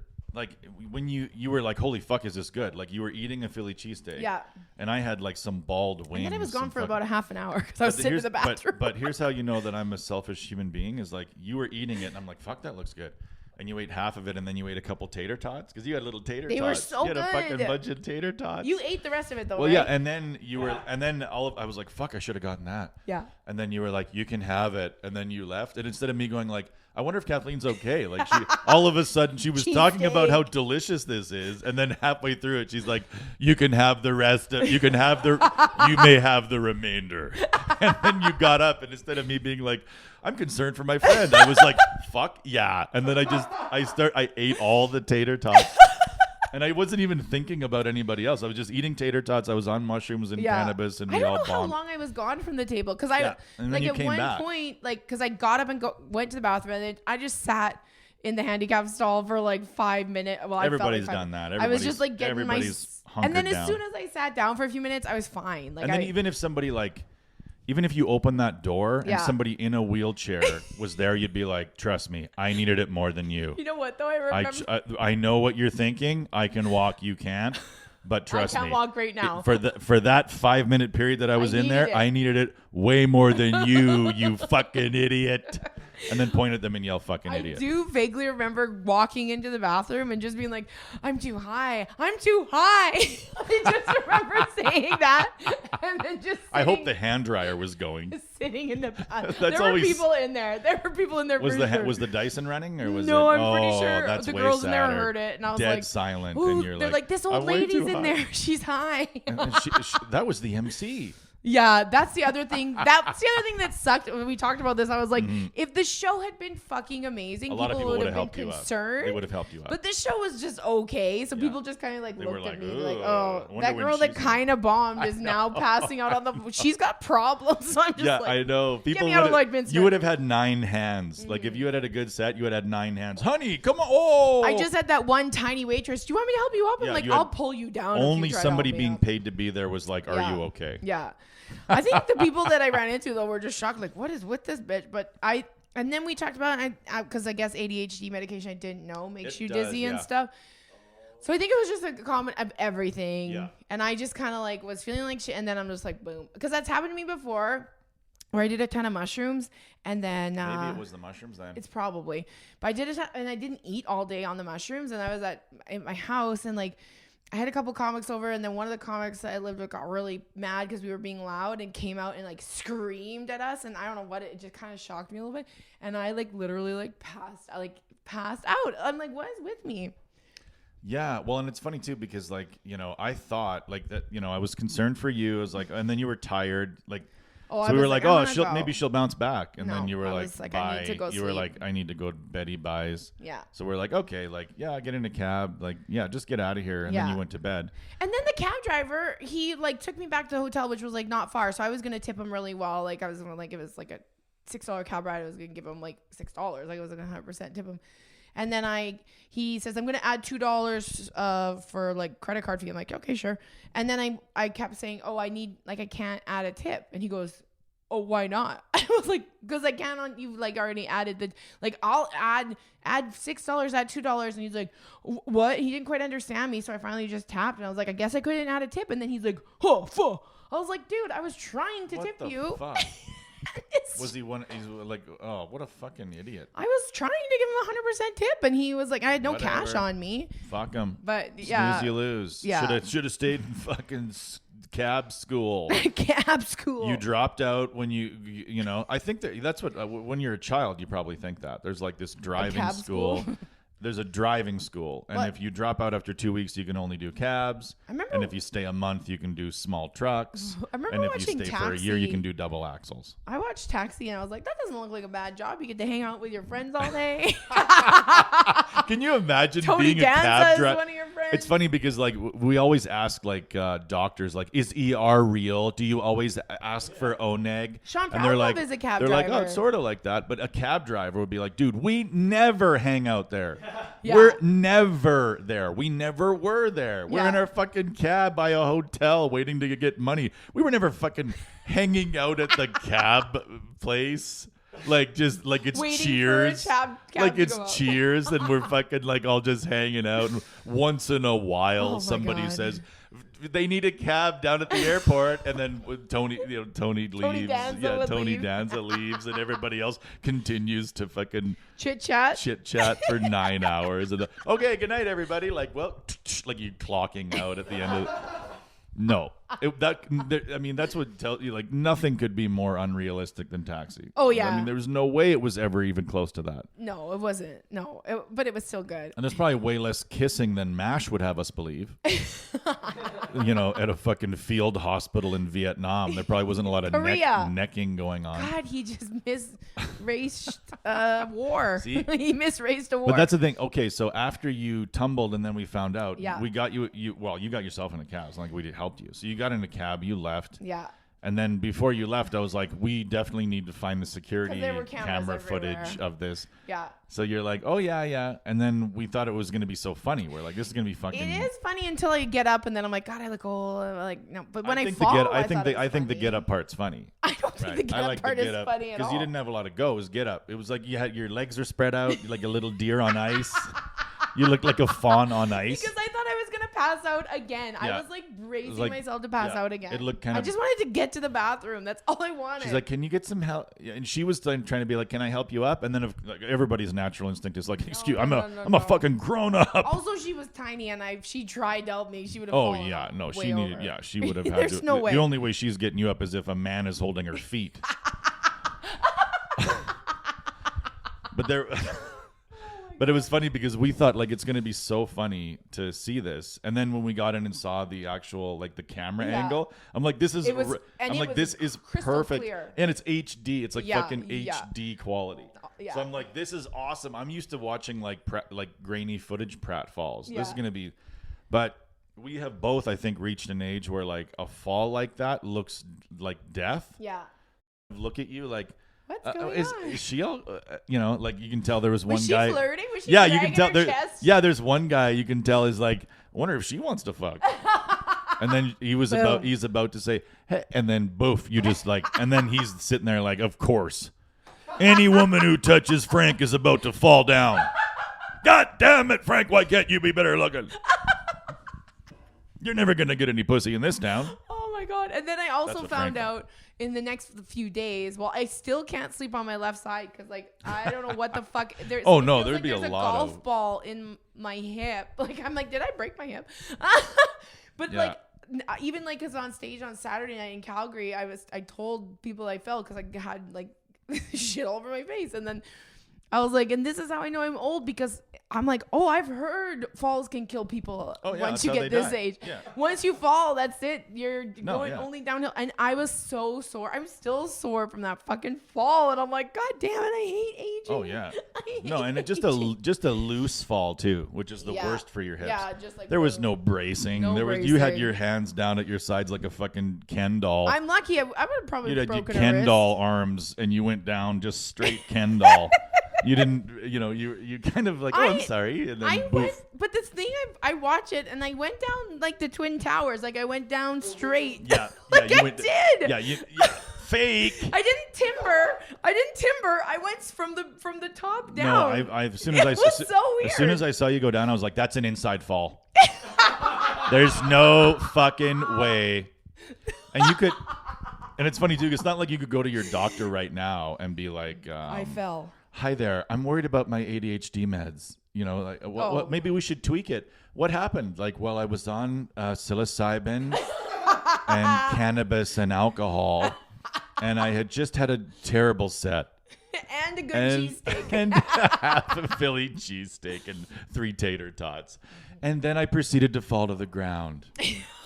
Speaker 2: when you were like, holy fuck, is this good? Like, you were eating a Philly cheesesteak. Yeah. And I had some balled wings.
Speaker 1: And then I was gone for about a half an hour because I was sitting in the bathroom.
Speaker 2: But here's how you know that I'm a selfish human being is you were eating it and I'm like, fuck, that looks good. And you ate half of it, and then you ate a couple tater tots because you had little tater tots.
Speaker 1: They were so good.
Speaker 2: You had a fucking bunch of tater tots.
Speaker 1: You ate the rest of it though.
Speaker 2: Well,
Speaker 1: right?
Speaker 2: yeah, and then I was like, "Fuck, I should have gotten that."
Speaker 1: Yeah.
Speaker 2: And then you were like, "You can have it," and then you left. And instead of me going I wonder if Kathleen's okay. All of a sudden she was talking about how delicious this is, and then halfway through it, she's like, "You can have the rest. You may have the remainder." And then you got up, and instead of me being like, I'm concerned for my friend, I was like, fuck yeah. And then I ate all the tater tots. And I wasn't even thinking about anybody else. I was just eating tater tots. I was on mushrooms and cannabis, and we all bombed.
Speaker 1: I don't know how long I was gone from the table, because at one point, because I got up and went to the bathroom, and then I just sat in the handicap stall for 5 minutes. Well,
Speaker 2: everybody's done that.
Speaker 1: I was just getting my, and then
Speaker 2: as
Speaker 1: soon as I sat down for a few minutes, I was fine.
Speaker 2: And then even if somebody even if you open that door and somebody in a wheelchair was there, you'd be like, trust me, I needed it more than you.
Speaker 1: You know what, though? I remember.
Speaker 2: I know what you're thinking. I can walk. You can't. But trust me.
Speaker 1: I can't walk right now.
Speaker 2: For that 5-minute period that I was in there, I needed it way more than you, you fucking idiot. And then point at them and yell, fucking idiot.
Speaker 1: I do vaguely remember walking into the bathroom and just being like, I'm too high. I'm too high. I just remember saying that. And then just
Speaker 2: I hope the hand dryer was going.
Speaker 1: Sitting in the bathroom. There were people in there.
Speaker 2: Was the Dyson running? Or was
Speaker 1: no,
Speaker 2: it?
Speaker 1: I'm pretty sure
Speaker 2: that's
Speaker 1: the
Speaker 2: way
Speaker 1: girls in there
Speaker 2: sadder.
Speaker 1: heard it. And I was
Speaker 2: dead silent. And you're
Speaker 1: they're like, this old lady's in there. She's high.
Speaker 2: And that was the MC.
Speaker 1: Yeah, that's the other thing. That's the other thing that sucked. When we talked about this, I was like, if the show had been fucking amazing,
Speaker 2: a lot of people
Speaker 1: would have been
Speaker 2: helped
Speaker 1: concerned.
Speaker 2: They would have helped you out.
Speaker 1: But this show was just okay. So people just kind of like
Speaker 2: They
Speaker 1: looked
Speaker 2: were
Speaker 1: at
Speaker 2: like,
Speaker 1: me
Speaker 2: "Ooh,
Speaker 1: like,
Speaker 2: I
Speaker 1: oh,
Speaker 2: wonder
Speaker 1: that
Speaker 2: when
Speaker 1: girl that
Speaker 2: she's
Speaker 1: kind of bombed is now passing out on the. She's got problems. So I'm just
Speaker 2: Yeah,
Speaker 1: like,
Speaker 2: I know. People
Speaker 1: me out of Lloydminster.
Speaker 2: you would have had 9 hands. Like if you had a good set, you would have had 9 hands. Honey, come on. Oh,
Speaker 1: I just had that one tiny waitress. Do you want me to help you up? I'm
Speaker 2: Yeah,
Speaker 1: like,
Speaker 2: you had
Speaker 1: I'll pull you down.
Speaker 2: only
Speaker 1: if you try
Speaker 2: somebody
Speaker 1: to help me
Speaker 2: being
Speaker 1: up.
Speaker 2: paid to be there was like, are you okay?
Speaker 1: Yeah. I think the people that I ran into though were just shocked, like, what is with this bitch? But and then we talked about it, because I guess ADHD medication I didn't know makes you dizzy and stuff. So I think it was just a comment of everything.
Speaker 2: Yeah.
Speaker 1: And I just kind of like was feeling like shit. And then I'm just like, boom. Because that's happened to me before where I did a ton of mushrooms. And then
Speaker 2: Maybe it was the mushrooms then.
Speaker 1: it's probably. But I did it and I didn't eat all day on the mushrooms. And I was at my house and like I had a couple comics over, and then one of the comics that I lived with got really mad because we were being loud and came out and like screamed at us. And I don't know what, it just kind of shocked me a little bit. And I like literally like passed out. I'm like, what is with me?
Speaker 2: Yeah, well, and it's funny too because like, you know, I thought like that, you know, I was concerned for you. I was like, and then you were tired, like.
Speaker 1: Oh,
Speaker 2: So we were like,
Speaker 1: oh,
Speaker 2: maybe she'll bounce back, and
Speaker 1: No,
Speaker 2: then you were
Speaker 1: I
Speaker 2: like,
Speaker 1: was like,
Speaker 2: bye.
Speaker 1: I need to go
Speaker 2: You were
Speaker 1: sleep.
Speaker 2: like, I need to go. Betty buys.
Speaker 1: Yeah.
Speaker 2: So we're like, okay, like yeah, get in a cab, like yeah, just get out of here, and then
Speaker 1: Yeah.
Speaker 2: you went to bed.
Speaker 1: And then the cab driver, he like took me back to the hotel, which was like not far. So I was gonna tip him really well. Like I was gonna like, if it's like a $6 cab ride, I was gonna give him like $6. Like I was gonna 100% tip him. And then he says, I'm gonna add $2 for like credit card fee. I'm like, okay, sure. And then I kept saying, oh, I can't add a tip. And he goes, oh, why not? I was like, because I can't on you like already added the like I'll add $6, add $2, and he's like, what? He didn't quite understand me, so I finally just tapped, and I was like, I guess I couldn't add a tip, and then he's like, oh, fuck. I was like, dude, I was trying to tip you.
Speaker 2: Fuck? Was he one? He's like, oh, what a fucking idiot.
Speaker 1: I was trying to give him 100% tip, and he was like, I had no cash
Speaker 2: Whatever.
Speaker 1: on me.
Speaker 2: Fuck him.
Speaker 1: But yeah,
Speaker 2: Snooze, you lose.
Speaker 1: Yeah.
Speaker 2: Should have stayed in fucking cab school.
Speaker 1: cab school.
Speaker 2: You dropped out when you know. I think that's what when you're a child you probably think that there's like this driving
Speaker 1: cab
Speaker 2: school.
Speaker 1: school?
Speaker 2: There's a driving school, and
Speaker 1: What?
Speaker 2: if you drop out after 2 weeks, you can only do cabs.
Speaker 1: I remember-
Speaker 2: And if you stay a month, you can do small trucks.
Speaker 1: I remember
Speaker 2: and if
Speaker 1: watching
Speaker 2: you stay for a year, you
Speaker 1: Taxi.
Speaker 2: can do double axles.
Speaker 1: I watched Taxi, and I was like, that doesn't look like a bad job. You get to hang out with your friends all day.
Speaker 2: Can you imagine
Speaker 1: Tony
Speaker 2: being a cab
Speaker 1: Danza is
Speaker 2: driver?
Speaker 1: one of your friends.
Speaker 2: It's funny because like we always ask like doctors like, is ER real? Do you always ask for Oneg?
Speaker 1: Sean
Speaker 2: And they're
Speaker 1: Pavlov
Speaker 2: like,
Speaker 1: is a cab
Speaker 2: they're like, oh,
Speaker 1: driver.
Speaker 2: it's sort of like that. But a cab driver would be like, dude, we never hang out there.
Speaker 1: Yeah.
Speaker 2: We're never there. We never were there. We're
Speaker 1: Yeah.
Speaker 2: in our fucking cab by a hotel waiting to get money. We were never fucking hanging out at the cab place. Like just like it's
Speaker 1: Waiting for a
Speaker 2: Cheers,
Speaker 1: cab
Speaker 2: like
Speaker 1: to
Speaker 2: it's
Speaker 1: go out.
Speaker 2: Cheers, and we're fucking like all just hanging out. And once in a while,
Speaker 1: Oh my
Speaker 2: somebody
Speaker 1: God.
Speaker 2: says they need a cab down at the airport, and then Tony leaves.
Speaker 1: Danza would
Speaker 2: Tony
Speaker 1: leave.
Speaker 2: Danza leaves, and everybody else continues to fucking
Speaker 1: Chit chat.
Speaker 2: chit chat for 9 hours. And okay, good night, everybody. Like, well, like you clocking out at the end of. No, I mean that's what tells you like nothing could be more unrealistic than Taxi.
Speaker 1: Oh, yeah.
Speaker 2: I mean there was no way it was ever even close to that.
Speaker 1: No, it wasn't. No, but it was still good.
Speaker 2: And there's probably way less kissing than MASH would have us believe. You know, at a fucking field hospital in Vietnam, there probably wasn't a lot of
Speaker 1: Korea.
Speaker 2: necking going on.
Speaker 1: God, he just misraced war.
Speaker 2: See?
Speaker 1: He misraced a war.
Speaker 2: But that's the thing. Okay, so after you tumbled and then we found out,
Speaker 1: Yeah.
Speaker 2: we got you got yourself in a cab. It's not like we helped you. So you got in a cab, you left.
Speaker 1: yeah.
Speaker 2: And then before you left, I was like, we definitely need to find the security
Speaker 1: 'Cause there were cameras
Speaker 2: footage
Speaker 1: everywhere.
Speaker 2: of this.
Speaker 1: Yeah.
Speaker 2: So you're like, oh, yeah. And then we thought it was going to be so funny. We're like, this is going to be fucking.
Speaker 1: It is funny until I get up and then I'm like, God, I look old. Like, no. But when I
Speaker 2: think
Speaker 1: fall,
Speaker 2: I think
Speaker 1: thought it was
Speaker 2: the
Speaker 1: funny.
Speaker 2: get up part's funny.
Speaker 1: I don't think the get
Speaker 2: I
Speaker 1: up
Speaker 2: like
Speaker 1: part
Speaker 2: the
Speaker 1: is
Speaker 2: get up
Speaker 1: funny at all.
Speaker 2: because you didn't have a lot of go. It was get up. It was like you had your legs were spread out like a little deer on ice. You looked like a fawn on ice.
Speaker 1: Because I thought I was gonna pass out again.
Speaker 2: Yeah.
Speaker 1: I was like bracing
Speaker 2: like-
Speaker 1: myself to pass
Speaker 2: yeah.
Speaker 1: out again.
Speaker 2: It looked kind
Speaker 1: I
Speaker 2: of-
Speaker 1: just wanted to get to the bathroom. That's all I wanted.
Speaker 2: She's like, can you get some help? Yeah, and she was trying to be like, can I help you up? And then like, everybody's natural instinct is like, excuse, I'm
Speaker 1: no.
Speaker 2: a fucking grown up.
Speaker 1: Also, she was tiny, and if she tried to help me, she would have.
Speaker 2: Oh
Speaker 1: fallen
Speaker 2: yeah, no,
Speaker 1: way
Speaker 2: she needed.
Speaker 1: over.
Speaker 2: Yeah, she would have had
Speaker 1: There's
Speaker 2: to.
Speaker 1: no way.
Speaker 2: The only way she's getting you up is if a man is holding her feet. But there. But it was funny because we thought like it's gonna be so funny to see this, and then when we got in and saw the actual like the camera angle, I'm like, this is. This is perfect,
Speaker 1: clear.
Speaker 2: and it's HD. It's like fucking HD quality.
Speaker 1: Yeah.
Speaker 2: So I'm like, this is awesome. I'm used to watching like grainy footage pratfalls. This is gonna be, but we have both, I think, reached an age where like a fall like that looks like death.
Speaker 1: Yeah.
Speaker 2: Look at you like.
Speaker 1: What's going on?
Speaker 2: Is she all, like you can tell there was one
Speaker 1: was
Speaker 2: guy.
Speaker 1: Was she flirting? Was she
Speaker 2: you can tell
Speaker 1: her chest?
Speaker 2: Yeah, there's one guy you can tell is like, I wonder if she wants to fuck. And then he's about to say, hey, and then boof, you just like, and then he's sitting there like, of course. Any woman who touches Frank is about to fall down. God damn it, Frank, why can't you be better looking? You're never going to get any pussy in this town.
Speaker 1: Oh my God. And then I also found out in the next few days, well, I still can't sleep on my left side because, like, I don't know what the fuck. There's
Speaker 2: there'd be a lot
Speaker 1: golf ball in my hip. Like, I'm like, did I break my hip? But like, even like, cause on stage on Saturday night in Calgary, I told people I fell because I had like shit all over my face, and then I was like, and this is how I know I'm old because I'm like, oh, I've heard falls can kill people once you get this age. Yeah. Once you fall, that's it. You're going only downhill. And I was so sore. I'm still sore from that fucking fall. And I'm like, God damn it, I hate aging.
Speaker 2: Oh, yeah. And it just a loose fall, too, which is the worst for your hips.
Speaker 1: Yeah, just like
Speaker 2: there was no bracing. You had your hands down at your sides like a fucking Ken doll.
Speaker 1: I'm lucky. I would have probably broken a wrist.
Speaker 2: Ken doll arms, and you went down just straight Ken doll. You didn't, you kind of like, I'm sorry. And then
Speaker 1: but this thing, I watch it and I went down like the Twin Towers. Like I went down straight.
Speaker 2: Yeah.
Speaker 1: Like I did.
Speaker 2: Yeah, fake.
Speaker 1: I didn't timber. I went from the top down.
Speaker 2: No, as soon as I saw you go down, I was like, that's an inside fall. There's no fucking way. And you could, and it's funny too, it's not like you could go to your doctor right now and be like,
Speaker 1: I fell.
Speaker 2: Hi there. I'm worried about my ADHD meds. What, maybe we should tweak it. What happened? Like, well, I was on psilocybin and cannabis and alcohol, and I had just had a terrible set.
Speaker 1: And a good cheesesteak.
Speaker 2: And half a Philly cheesesteak and 3 tater tots. And then I proceeded to fall to the ground.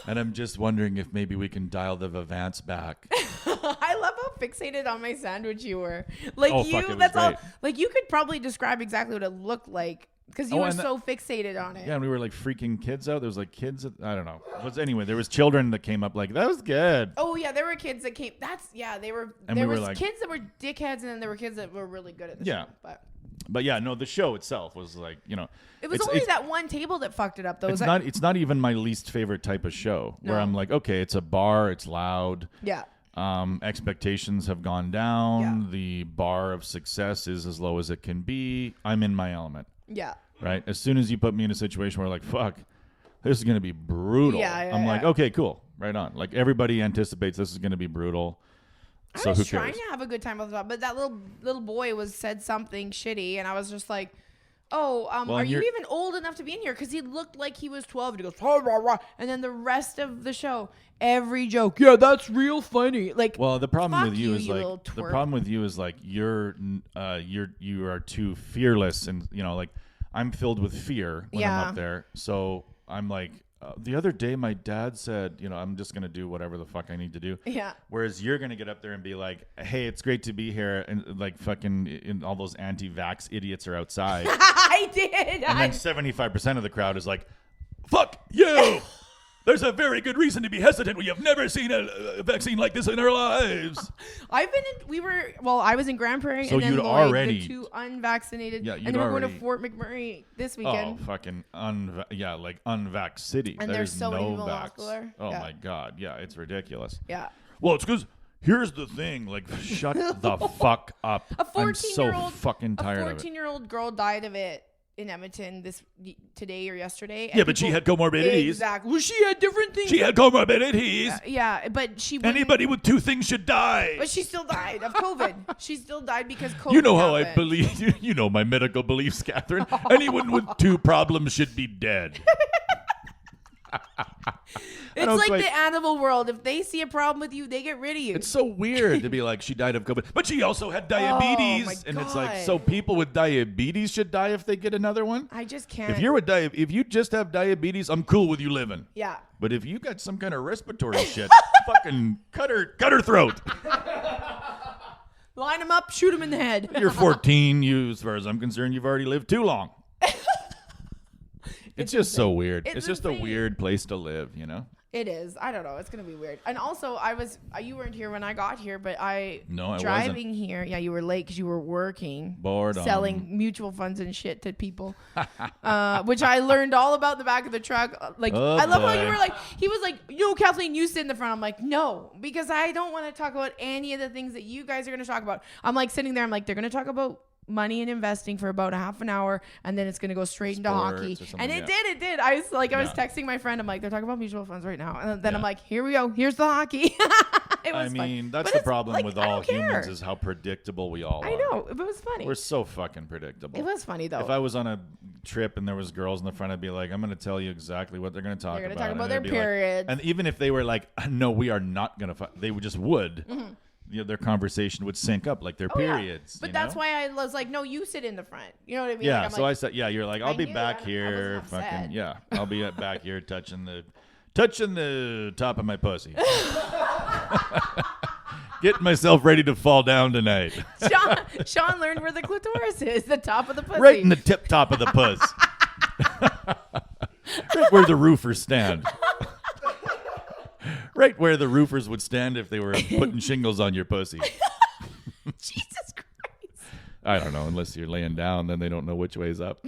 Speaker 2: And I'm just wondering if maybe we can dial the Vivance back.
Speaker 1: I love how fixated on my sandwich you were. Like
Speaker 2: that's
Speaker 1: all. Like you could probably describe exactly what it looked like because you were so fixated on it.
Speaker 2: Yeah, and we were like freaking kids out. There was like kids. I don't know. Anyway, there was children that came up like that was good.
Speaker 1: Oh yeah, there were kids that came. They were. And there was kids that were dickheads, and then there were kids that were really good at the show.
Speaker 2: But yeah, no, the show itself was like,
Speaker 1: It was only that one table that fucked it up, though.
Speaker 2: It's not even my least favorite type of show where I'm like, okay, it's a bar, it's loud.
Speaker 1: Yeah.
Speaker 2: Expectations have gone down. Yeah. The bar of success is as low as it can be. I'm in my element.
Speaker 1: Yeah.
Speaker 2: Right? As soon as you put me in a situation where like, fuck, this is going to be brutal. I'm like, okay, cool. Right on. Like everybody anticipates this is going to be brutal. So
Speaker 1: I was trying to have a good time with it, but that little boy said something shitty, and I was just like, "Oh, are you even old enough to be in here?" Because he looked like he was 12. And he goes, rah, rah, rah. And then the rest of the show, every joke, yeah, that's real funny. Like,
Speaker 2: well, the problem with you is like you are too fearless, and like I'm filled with fear when I'm up there, so I'm like. The other day, my dad said, I'm just going to do whatever the fuck I need to do.
Speaker 1: Yeah.
Speaker 2: Whereas you're going to get up there and be like, hey, it's great to be here. And like fucking all those anti-vax idiots are outside.
Speaker 1: I did.
Speaker 2: And then 75% of the crowd is like, fuck you. There's a very good reason to be hesitant. We have never seen a vaccine like this in our lives.
Speaker 1: I was in Grand Prairie,
Speaker 2: so
Speaker 1: and then
Speaker 2: you'd
Speaker 1: Lloyd,
Speaker 2: already,
Speaker 1: the 2 unvaccinated,
Speaker 2: yeah,
Speaker 1: and then we're going to Fort McMurray this weekend.
Speaker 2: Oh, fucking like unvax city.
Speaker 1: And there's so many people in the hospital there.
Speaker 2: Oh my God, yeah, it's ridiculous.
Speaker 1: Yeah.
Speaker 2: Well, it's because here's the thing, like, shut the fuck up. I'm so fucking tired of it.
Speaker 1: A 14-year-old girl died of it in Edmonton today or yesterday.
Speaker 2: Yeah, but she had comorbidities.
Speaker 1: Exactly. Well, she had different things.
Speaker 2: She had comorbidities.
Speaker 1: Yeah, but she...
Speaker 2: Anybody with 2 things should die.
Speaker 1: But she still died of COVID. She still died because COVID
Speaker 2: You know how
Speaker 1: happened.
Speaker 2: I believe... You know my medical beliefs, Catherine. Anyone with 2 problems should be dead.
Speaker 1: It's like the animal world. If they see a problem with you, they get rid of you.
Speaker 2: It's so weird to be like, she died of COVID, but she also had diabetes.
Speaker 1: Oh, my
Speaker 2: and it's
Speaker 1: God.
Speaker 2: like, so people with diabetes should die if they get another one?
Speaker 1: I just can't.
Speaker 2: If you just have diabetes, I'm cool with you living.
Speaker 1: Yeah.
Speaker 2: But if you got some kind of respiratory shit, fucking cut her throat.
Speaker 1: Line them up, shoot them in the head.
Speaker 2: You're 14. You, as far as I'm concerned, you've already lived too long. It's just so weird. It's just a weird place to live, you know?
Speaker 1: It is. I don't know. It's going to be weird. And also, you weren't here when I got here, but
Speaker 2: I
Speaker 1: driving here. Yeah, you were late because you were working.
Speaker 2: Bored.
Speaker 1: Selling mutual funds and shit to people. Which I learned all about in the back of the truck. I love how you were like, he was like, Kathleen, you sit in the front. I'm like, no, because I don't want to talk about any of the things that you guys are going to talk about. I'm like sitting there. I'm like, they're going to talk about money and investing for about a half an hour, and then it's going to go straight into hockey. And it did. I was texting my friend. I'm like, they're talking about mutual funds right now. And then I'm like, here we go. Here's the hockey.
Speaker 2: That's the problem with all humans is how predictable we all are.
Speaker 1: I know. It was funny.
Speaker 2: We're so fucking predictable.
Speaker 1: It was funny, though.
Speaker 2: If I was on a trip and there was girls in the front, I'd be like, I'm going to tell you exactly what they're going to talk about.
Speaker 1: They're going to talk about their periods.
Speaker 2: And even if they were like, no, we are not going to they would just would. Mm-hmm. Their conversation would sync up, like their periods.
Speaker 1: Yeah. But that's why I was like, no, you sit in the front. You know what I mean?
Speaker 2: Yeah.
Speaker 1: Like,
Speaker 2: so I said, yeah, you're like, I'll be back here. Fucking, yeah. I'll be back here touching the top of my pussy. Getting myself ready to fall down tonight.
Speaker 1: Sean learned where the clitoris is, the top of the pussy.
Speaker 2: Right in the tip top of the puss. Right where the roofers stand. Right where the roofers would stand if they were putting shingles on your pussy.
Speaker 1: Jesus Christ.
Speaker 2: I don't know. Unless you're laying down, then they don't know which way's up.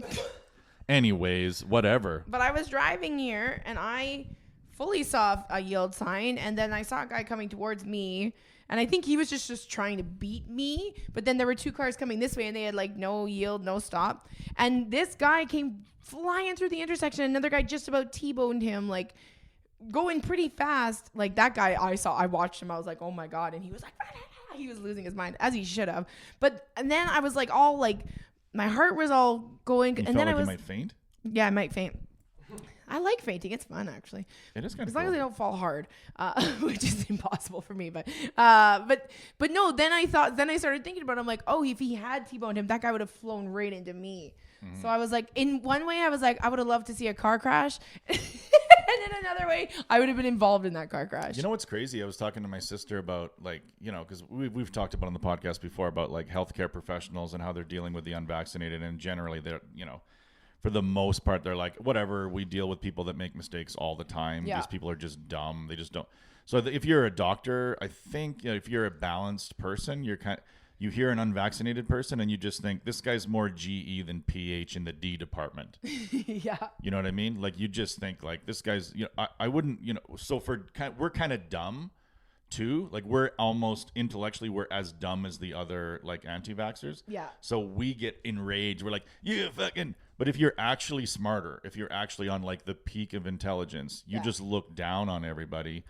Speaker 2: Anyways, whatever.
Speaker 1: But I was driving here, and I fully saw a yield sign, and then I saw a guy coming towards me, and I think he was just trying to beat me. But then there were two cars coming this way, and they had like no yield, no stop. And this guy came flying through the intersection. Another guy just about T-boned him, like going pretty fast. Like that guy I watched him. I was like, oh my God. And he was like, he was losing his mind, as he should have. And then I was like, all like, my heart was all going.
Speaker 2: You
Speaker 1: and then
Speaker 2: like
Speaker 1: I was,
Speaker 2: you might faint?
Speaker 1: Yeah, I might faint. I like fainting. It's fun, actually.
Speaker 2: It is kind of
Speaker 1: as long as I don't fall hard, which is impossible for me. But no. Then I started thinking about it. I'm like, oh, if he had T-boned him, that guy would have flown right into me. Mm-hmm. So I was like, in one way, I was like, I would have loved to see a car crash. And in another way, I would have been involved in that car crash.
Speaker 2: You know what's crazy? I was talking to my sister about, like, because we've talked about on the podcast before about like healthcare professionals and how they're dealing with the unvaccinated, and generally they're, for the most part, they're like, whatever, we deal with people that make mistakes all the time.
Speaker 1: Yeah.
Speaker 2: These people are just dumb. They just don't. So if you're a doctor, I think if you're a balanced person, you hear an unvaccinated person and you just think this guy's more GE than PH in the D department.
Speaker 1: Yeah.
Speaker 2: You know what I mean? Like you just think like this guy's, I wouldn't, so we're kind of dumb too. Like we're almost intellectually, we're as dumb as the other like anti-vaxxers.
Speaker 1: Yeah.
Speaker 2: So we get enraged. We're like, you fucking, but if you're actually smarter, if you're actually on like the peak of intelligence, you just look down on everybody.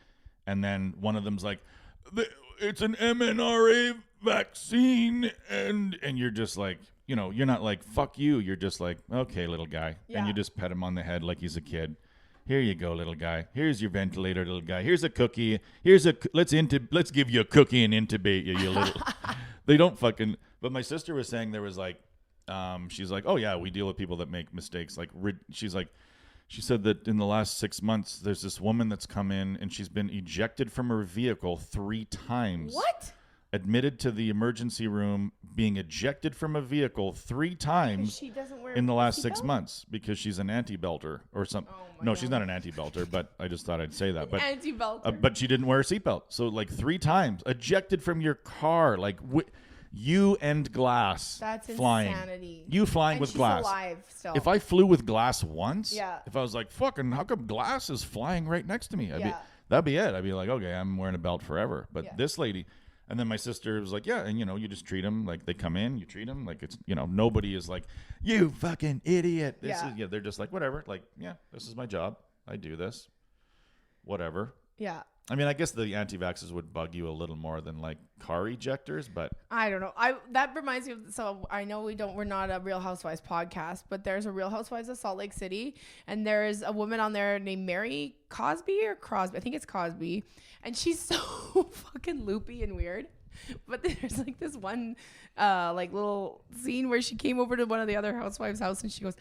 Speaker 2: And then one of them's like, it's an mRNA vaccine, and you're just like, you're not like fuck you, you're just like, okay, little guy. And you just pet him on the head like he's a kid. Here you go, little guy. Here's your ventilator, little guy. Here's a cookie. Let's give you a cookie and intubate you, you little. They don't fucking. But my sister was saying there was like, she's like, oh yeah, we deal with people that make mistakes. Like she said that in the last 6 months, there's this woman that's come in and she's been ejected from her vehicle 3 times.
Speaker 1: What?
Speaker 2: Admitted to the emergency room, being ejected from a vehicle 3 times in the last 6 months because she's an anti-belter or something. Oh no, God. She's not an anti-belter, but I just thought I'd say that. But
Speaker 1: anti-belter.
Speaker 2: But she didn't wear a seatbelt. So like 3 times ejected from your car, like you and glass.
Speaker 1: That's
Speaker 2: flying.
Speaker 1: Insanity.
Speaker 2: You flying
Speaker 1: and
Speaker 2: with
Speaker 1: she's
Speaker 2: glass.
Speaker 1: Alive still.
Speaker 2: If I flew with glass once,
Speaker 1: if
Speaker 2: I was like, fucking, how come glass is flying right next to me? That'd be it. I'd be like, okay, I'm wearing a belt forever. But this lady, and then my sister was like, yeah, and you just treat them like they come in, you treat them like it's, nobody is like, you fucking idiot. They're just like, whatever. Like, yeah, this is my job. I do this. Whatever.
Speaker 1: Yeah.
Speaker 2: I mean, I guess the anti-vaxxers would bug you a little more than like car ejectors, but
Speaker 1: I don't know. That reminds me of, so I know we're not a Real Housewives podcast, but there's a Real Housewives of Salt Lake City, and there's a woman on there named Mary Cosby or Crosby. I think it's Cosby, and she's so fucking loopy and weird. But there's like this one like little scene where she came over to one of the other housewives' house and she goes,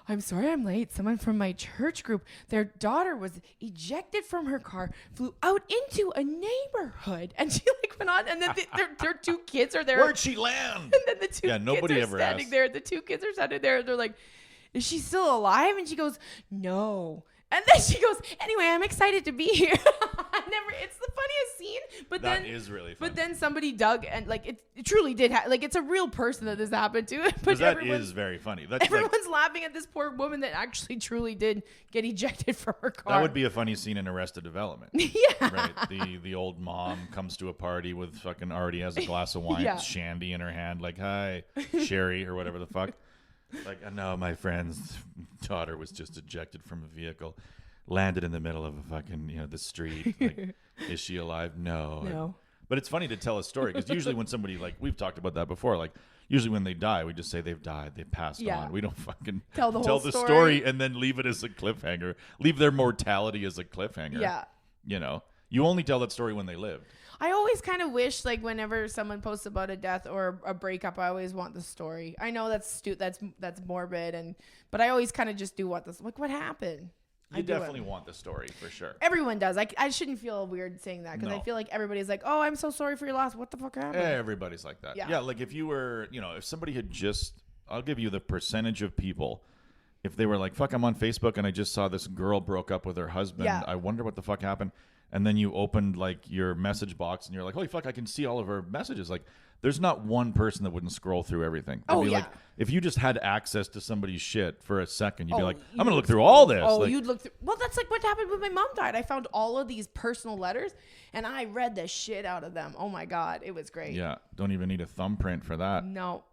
Speaker 1: "I'm sorry I'm late. Someone from my church group, their daughter was ejected from her car, flew out into a neighborhood." And she like went on, and then their two kids are there.
Speaker 2: Where'd she land?
Speaker 1: And then the two
Speaker 2: nobody
Speaker 1: kids are
Speaker 2: ever
Speaker 1: standing
Speaker 2: asked.
Speaker 1: there. The two kids are standing there. They're like, "Is she still alive?" And she goes, "No." And then she goes, "Anyway, I'm excited to be here." It's the funniest scene. But
Speaker 2: that is really funny.
Speaker 1: But then somebody dug, and like it truly did like it's a real person that this happened to. But
Speaker 2: that is very funny. That's
Speaker 1: everyone's laughing at this poor woman that actually truly did get ejected from her car.
Speaker 2: That would be a funny scene in Arrested Development.
Speaker 1: Yeah.
Speaker 2: Right. The old mom comes to a party with fucking already has a glass of wine,
Speaker 1: Yeah.
Speaker 2: shandy in her hand, like, "Hi, Sherry," or whatever the fuck. Like, "No, my friend's daughter was just ejected from a vehicle, landed in the middle of a fucking, the street. Like, is she alive? No. But it's funny to tell a story because usually when somebody, like, we've talked about that before, like, usually when they die, we just say they've died, they passed on. We don't fucking
Speaker 1: tell the
Speaker 2: story and then leave it as a cliffhanger, leave their mortality as a cliffhanger.
Speaker 1: Yeah.
Speaker 2: You only tell that story when they lived.
Speaker 1: I always kind of wish, like, whenever someone posts about a death or a breakup, I always want the story. I know that's morbid, but I always kind of just do want this. Like, what happened?
Speaker 2: You definitely want the story for sure.
Speaker 1: Everyone does. I shouldn't feel weird saying that because
Speaker 2: No.
Speaker 1: I feel like everybody's like, "Oh, I'm so sorry for your loss. What the fuck happened?"
Speaker 2: Everybody's like that. Yeah, like if you were, if somebody had just, I'll give you the percentage of people, if they were like, "Fuck, I'm on Facebook and I just saw this girl broke up with her husband.
Speaker 1: Yeah.
Speaker 2: I wonder what the fuck happened." And then you opened like your message box and you're like, "Holy fuck, I can see all of her messages." Like, there's not one person that wouldn't scroll through everything. It'd be like, if you just had access to somebody's shit for a second, you'd be like, "I'm gonna look through all this."
Speaker 1: Oh,
Speaker 2: like,
Speaker 1: you'd look through. Well, that's like what happened when my mom died. I found all of these personal letters and I read the shit out of them. Oh my God, it was great.
Speaker 2: Yeah, don't even need a thumbprint for that.
Speaker 1: No,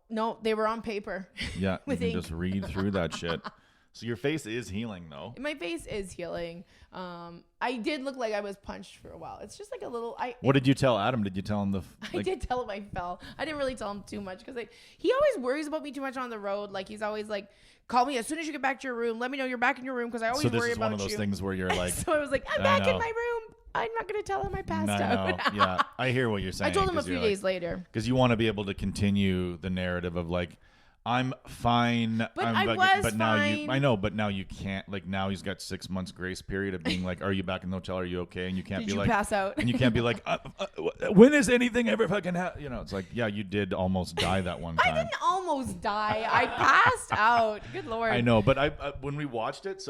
Speaker 1: they were on paper.
Speaker 2: Yeah, you can
Speaker 1: ink.
Speaker 2: just read through that shit. So your face is healing though.
Speaker 1: My face is healing. I did look like I was punched for a while. It's just like a little.
Speaker 2: What did you tell Adam? Did you tell him
Speaker 1: I did tell him I fell. I didn't really tell him too much because he always worries about me too much on the road. Like he's always like, "Call me as soon as you get back to your room. Let me know you're back in your room because I always worry about you." So this is one
Speaker 2: of those things where you're like,
Speaker 1: so I was like, "I'm back in my room. I'm not going to tell him I passed out."
Speaker 2: Yeah, I hear what you're saying.
Speaker 1: I told him a few days later
Speaker 2: because you want to be able to continue the narrative of like, "I'm fine."
Speaker 1: But
Speaker 2: Now you can't. Like now he's got 6 months grace period of being like, "Are you back in the hotel? Are you okay?" And you can't
Speaker 1: Did
Speaker 2: be
Speaker 1: you
Speaker 2: like,
Speaker 1: pass out?
Speaker 2: And you can't be like, "When is anything ever fucking happen?" It's like, yeah, you did almost die that one time.
Speaker 1: I didn't almost die. I passed out. Good Lord.
Speaker 2: I know, but when we watched it,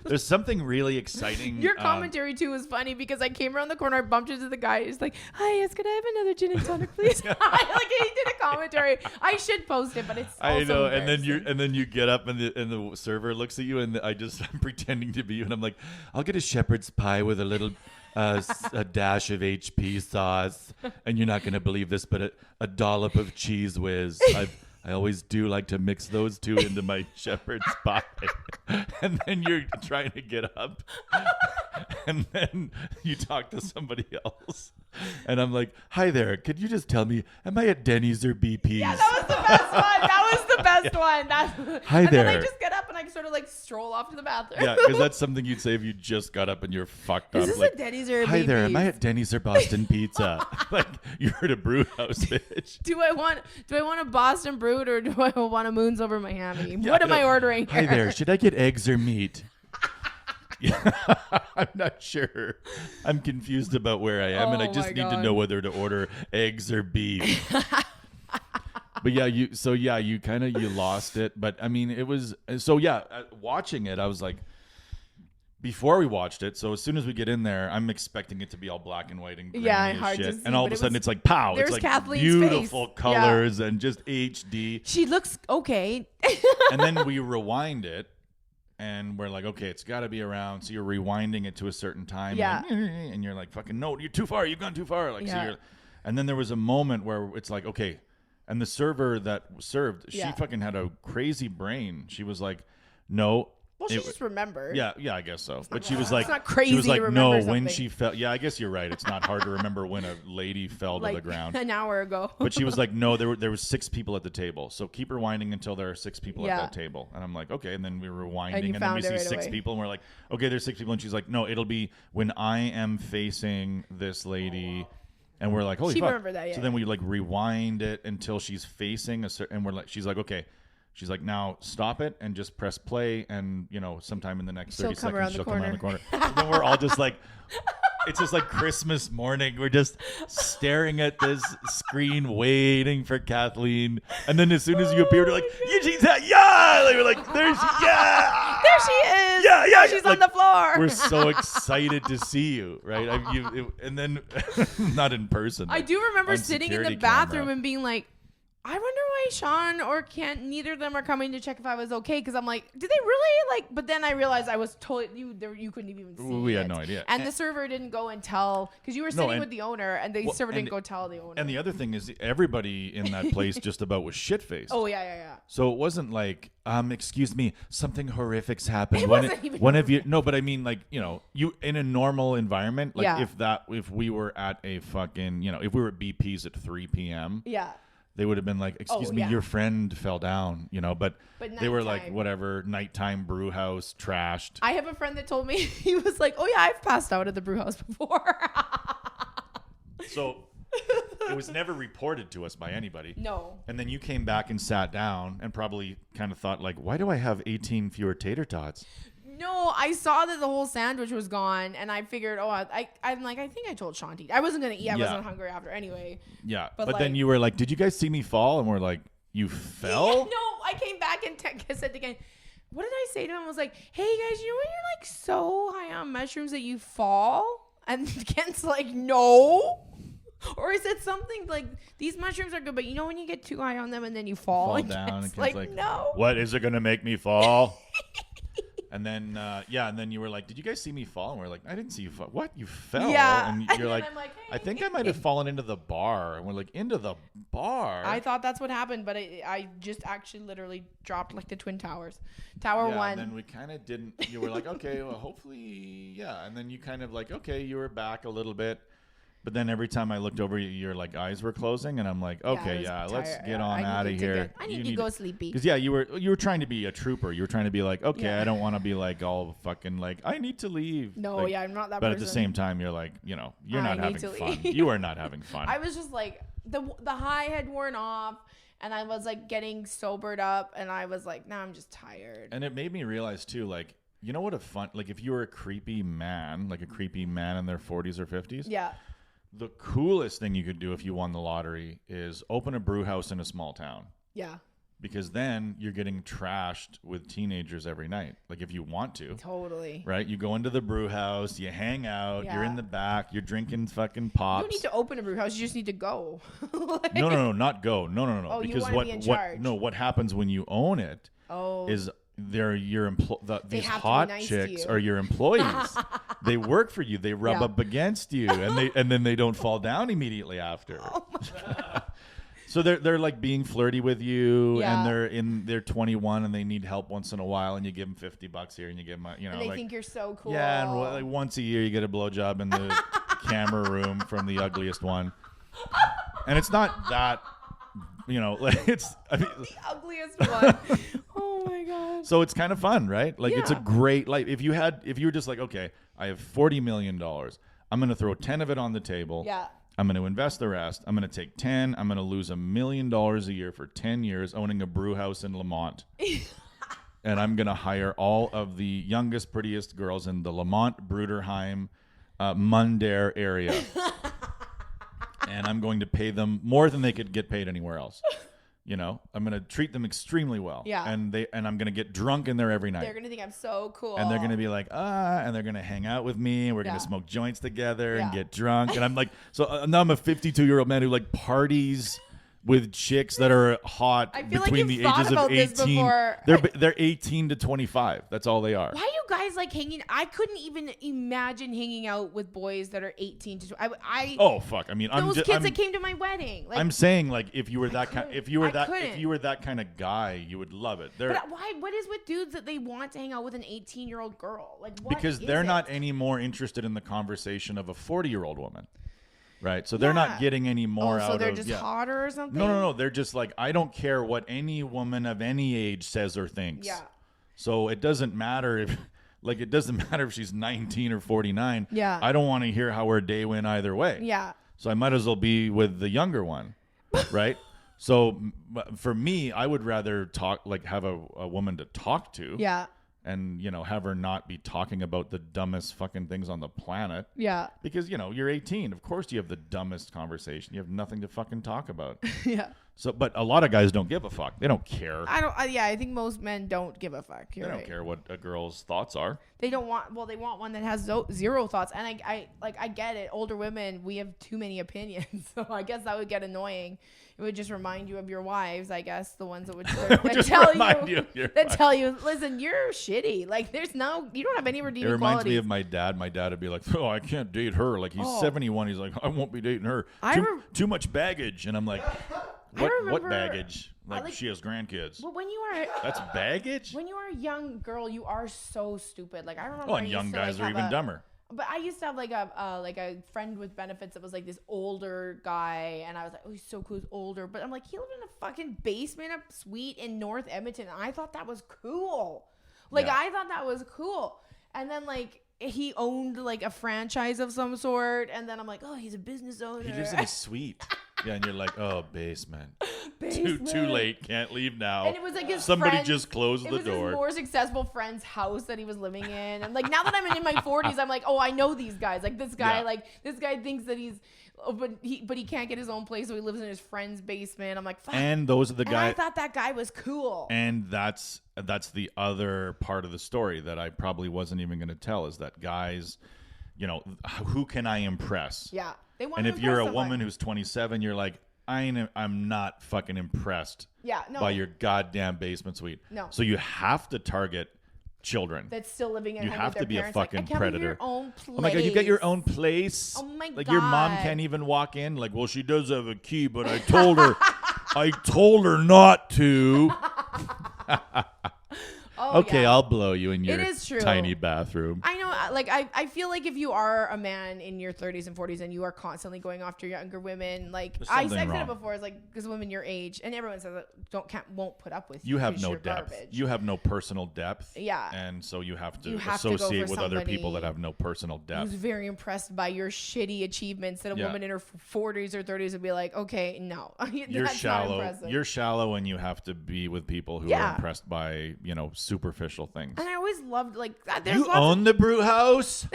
Speaker 2: there's something really exciting.
Speaker 1: Your commentary too was funny because I came around the corner, I bumped into the guy. He's like, "Hi, yes, could I have another gin and tonic, please?" Like he did a commentary. I should post it, but it's also
Speaker 2: I know, and then you get up and the server looks at you and I'm pretending to be you and I'm like, "I'll get a shepherd's pie with a little a dash of HP sauce, and you're not gonna believe this, but a dollop of cheese whiz. I always do like to mix those two into my shepherd's pie." And then you're trying to get up and then you talk to somebody else and I'm like, "Hi there, could you just tell me, am I at Denny's or BP's?"
Speaker 1: Yeah, that was the best one. That was the best one.
Speaker 2: Hi
Speaker 1: and
Speaker 2: there.
Speaker 1: then I just get up and I sort of like stroll off to the bathroom.
Speaker 2: Yeah, because that's something you'd say if you just got up and you're fucked up.
Speaker 1: Is this
Speaker 2: like,
Speaker 1: a Denny's or a
Speaker 2: "Hi there,
Speaker 1: BP's?
Speaker 2: am I at Denny's or Boston Pizza?" Like you're at a brew house, bitch.
Speaker 1: Do I want a Boston Brood or do I want a Moons Over Miami? What am I ordering here?
Speaker 2: "Hi there, should I get eggs or meat?" I'm not sure. I'm confused about where I am, and I just need to know whether to order eggs or beef. But yeah, you lost it. But I mean, it was watching it, I was like, before we watched it. So as soon as we get in there, I'm expecting it to be all black and white and grainy as
Speaker 1: hard
Speaker 2: shit.
Speaker 1: to see,
Speaker 2: and all of a sudden, it's like pow!
Speaker 1: There's
Speaker 2: It's like
Speaker 1: Kathleen's
Speaker 2: beautiful
Speaker 1: face.
Speaker 2: colors and just HD.
Speaker 1: She looks okay.
Speaker 2: And then we rewind it. And we're like, okay, it's got to be around. So you're rewinding it to a certain time.
Speaker 1: Yeah.
Speaker 2: And you're like, fucking, no, you're too far. You've gone too far. Like, and then there was a moment where it's like, okay. And the server that served, she fucking had a crazy brain. She was like, "No,
Speaker 1: Well, she just remembered.
Speaker 2: Yeah, I guess so. But she was like,
Speaker 1: it's not crazy
Speaker 2: she was like,
Speaker 1: to remember something.
Speaker 2: when she fell. Yeah, I guess you're right. It's not hard to remember when a lady fell to the ground.
Speaker 1: An hour ago.
Speaker 2: But she was like, no, there was 6 people at the table. So keep rewinding until there are 6 people at that table. And I'm like, okay. And then we were rewinding, and then we see 6 people, and we're like, okay, there's 6 people. And she's like, no, it'll be when I am facing this lady. And we're like, holy fuck. She remembered that, yeah. So then we like rewind it until she's facing a certain, and we're like, she's like, okay. She's like, now stop it and just press play, and sometime in the next 30 seconds she'll come around the corner. So then we're all just like, it's just like Christmas morning. We're just staring at this screen, waiting for Kathleen. And then as soon as you appear, we're like, Eugene's yeah! Like, we're like, there she is! Yeah.
Speaker 1: She's on the floor.
Speaker 2: We're so excited to see you, right? And then, not in person.
Speaker 1: I do remember sitting in the bathroom and being like, I wonder why Sean or Kent, neither of them are coming to check if I was okay. Because I'm like, did they really? But then I realized I was totally, you couldn't even see
Speaker 2: We had no idea.
Speaker 1: And the server didn't go and tell, because you were sitting with the owner, and the server didn't go tell the owner.
Speaker 2: And the other thing is, everybody in that place just about was shit-faced.
Speaker 1: Oh, yeah.
Speaker 2: So it wasn't like, excuse me, something horrific's happened.
Speaker 1: It wasn't even
Speaker 2: one of you, no, but I mean, like, you in a normal environment, like if we were at a fucking, if we were at BP's at 3 p.m.
Speaker 1: Yeah.
Speaker 2: They would have been like, excuse me, your friend fell down, but they were like, whatever, nighttime brew house, trashed.
Speaker 1: I have a friend that told me, he was like, oh yeah, I've passed out at the brew house before.
Speaker 2: So it was never reported to us by anybody.
Speaker 1: No.
Speaker 2: And then you came back and sat down and probably kind of thought like, why do I have 18 fewer tater tots?
Speaker 1: No, I saw that the whole sandwich was gone, and I figured, I'm like, I think I told Shanti. I wasn't going to eat. I wasn't hungry after anyway.
Speaker 2: Yeah. But then you were like, did you guys see me fall? And we're like, you fell?
Speaker 1: No, I came back and said again, what did I say to him? I was like, hey, guys, you know when you're like so high on mushrooms that you fall? And Kent's like, no. Or I said something like, these mushrooms are good, but when you get too high on them and then you fall and
Speaker 2: down,
Speaker 1: Kent's like, no.
Speaker 2: What, is it going to make me fall? And then, and then you were like, did you guys see me fall? And we're like, I didn't see you fall. What? You fell?
Speaker 1: Yeah.
Speaker 2: And you're like, hey. I think I might have fallen into the bar. And we're like, into the bar?
Speaker 1: I thought that's what happened, but I just actually literally dropped like the Twin Towers. Tower 1.
Speaker 2: And then we kind of didn't. You were like, okay, well, hopefully, yeah. And then you kind of like, okay, you were back a little bit. But then every time I looked over, your like eyes were closing, and I'm like, okay, let's get on out of here.
Speaker 1: I need to go sleepy.
Speaker 2: Because you were trying to be a trooper. You were trying to be like, okay, I don't want to be like all fucking like I need to leave.
Speaker 1: No,
Speaker 2: like,
Speaker 1: I'm not that.
Speaker 2: But
Speaker 1: person.
Speaker 2: at the same time, you're like, you're not having fun. You are not having fun.
Speaker 1: I was just like the high had worn off, and I was like getting sobered up, and I was like, now I'm just tired.
Speaker 2: And it made me realize too, like, you know what a fun like if you were a creepy man in their 40s or 50s.
Speaker 1: Yeah.
Speaker 2: The coolest thing you could do if you won the lottery is open a brew house in a small town.
Speaker 1: Yeah.
Speaker 2: Because then you're getting trashed with teenagers every night. Like if you want to.
Speaker 1: Totally.
Speaker 2: Right? You go into the brew house, you hang out, you're in the back, you're drinking fucking pops.
Speaker 1: You don't need to open a brew house, you just need to go.
Speaker 2: No, not go. No.
Speaker 1: Oh,
Speaker 2: because
Speaker 1: you want to be in charge.
Speaker 2: what happens when you own it is these hot chicks are your employees. They work for you. They rub up against you, and then they don't fall down immediately after.
Speaker 1: Oh my God.
Speaker 2: So they're like being flirty with you, and they're 21 and they need help once in a while, and you give them $50 here, and you give them
Speaker 1: and they think you're so cool.
Speaker 2: Yeah, and like once a year you get a blowjob in the camera room from the ugliest one, and it's not that. It's the
Speaker 1: ugliest one. Oh my God.
Speaker 2: So it's kind of fun, right? Like it's a great life. If you were just like, okay, I have $40 million. I'm going to throw 10 of it on the table.
Speaker 1: Yeah.
Speaker 2: I'm going to invest the rest. I'm going to take 10. I'm going to lose $1 million a year for 10 years owning a brew house in Lamont. And I'm going to hire all of the youngest, prettiest girls in the Lamont, Bruderheim, Mundare area. And I'm going to pay them more than they could get paid anywhere else. I'm going to treat them extremely well. Yeah. And I'm going to get drunk in there every night.
Speaker 1: They're going to think I'm so cool.
Speaker 2: And they're going to be like, and they're going to hang out with me, and we're going to smoke joints together and get drunk. And I'm like, so now I'm a 52-year-old man who like parties with chicks that are hot between the ages of 18. They're 18 to 25. That's all they are.
Speaker 1: Why are you guys like hanging? I couldn't even imagine hanging out with boys that are 18 to 20.
Speaker 2: Oh fuck! I mean,
Speaker 1: those kids that came to my wedding. Like,
Speaker 2: I'm saying, like, if you were that kind of guy, you would love it.
Speaker 1: But why? What is with dudes that they want to hang out with an 18-year-old girl? Like, what
Speaker 2: because they're not any more interested in the conversation of a 40-year-old woman. Right, so they're not getting any more out of. So they're just
Speaker 1: hotter or something?
Speaker 2: No. They're just like, I don't care what any woman of any age says or thinks.
Speaker 1: Yeah.
Speaker 2: So it doesn't matter if she's 19 or 49.
Speaker 1: Yeah.
Speaker 2: I don't want to hear how her day went either way.
Speaker 1: Yeah.
Speaker 2: So I might as well be with the younger one, right? So for me, I would rather have a woman to talk to.
Speaker 1: Yeah.
Speaker 2: And, have her not be talking about the dumbest fucking things on the planet.
Speaker 1: Yeah.
Speaker 2: Because, you're 18. Of course you have the dumbest conversation. You have nothing to fucking talk about.
Speaker 1: Yeah.
Speaker 2: So, but a lot of guys don't give a fuck. They don't care.
Speaker 1: I think most men don't give a fuck.
Speaker 2: They don't care what a girl's thoughts are.
Speaker 1: They don't want, they want one that has zero thoughts. And I get it. Older women, we have too many opinions. So I guess that would get annoying. It would just remind you of your wives, I guess, the ones that would tell you, listen, you're shitty. Like, you don't have any redeeming qualities. It reminds me
Speaker 2: of my dad. My dad would be like, oh, I can't date her. Like, he's 71. He's like, I won't be dating her. Too much baggage. And I'm like, what baggage? Like, she has grandkids.
Speaker 1: But when you are...
Speaker 2: That's baggage?
Speaker 1: When you are a young girl, you are so stupid. Like, I remember...
Speaker 2: and young guys are even dumber.
Speaker 1: But I used to have a friend with benefits that was like this older guy, and I was like, oh, he's so cool, he's older. But I'm like, he lived in a fucking basement up suite in North Edmonton, and I thought that was cool. I thought that was cool. And then he owned a franchise of some sort, and then I'm like, oh, he's a business owner.
Speaker 2: He lives in a suite. Yeah, and you're like, oh, basement. Too late. Can't leave now.
Speaker 1: And it was like
Speaker 2: somebody just closed the door.
Speaker 1: It was his more successful friend's house that he was living in. And now that I'm in my 40s, I'm like, oh, I know these guys. Like this guy, this guy thinks that he's, but he can't get his own place, so he lives in his friend's basement. I'm like, fuck.
Speaker 2: And those are the guys.
Speaker 1: I thought that guy was cool.
Speaker 2: And that's the other part of the story that I probably wasn't even going to tell is that guys, who can I impress?
Speaker 1: Yeah.
Speaker 2: And if you're a woman who's 27, you're like, I'm not fucking impressed by your goddamn basement suite.
Speaker 1: No.
Speaker 2: So you have to target children.
Speaker 1: That's still living in
Speaker 2: You have to be
Speaker 1: parents.
Speaker 2: a fucking predator.
Speaker 1: Your own place.
Speaker 2: Oh my God, you got your own place?
Speaker 1: Oh my God.
Speaker 2: Like your mom can't even walk in? Like, well, she does have a key, but I told her not to.
Speaker 1: Oh,
Speaker 2: okay,
Speaker 1: yeah.
Speaker 2: I'll blow you in your
Speaker 1: It is true.
Speaker 2: tiny bathroom.
Speaker 1: I know. I feel like if you are a man in your 30s and 40s and you are constantly going after younger women, I've said it before, it's because women your age, and everyone says that won't put up with you.
Speaker 2: You have no depth.
Speaker 1: Garbage.
Speaker 2: You have no personal depth.
Speaker 1: Yeah.
Speaker 2: And so you have to associate with other people that have no personal depth.
Speaker 1: Who's very impressed by your shitty achievements that a woman in her 40s or 30s would be like, okay, no.
Speaker 2: You're shallow. You're shallow, and you have to be with people who are impressed by, superficial things.
Speaker 1: And I always loved
Speaker 2: you own the brew house?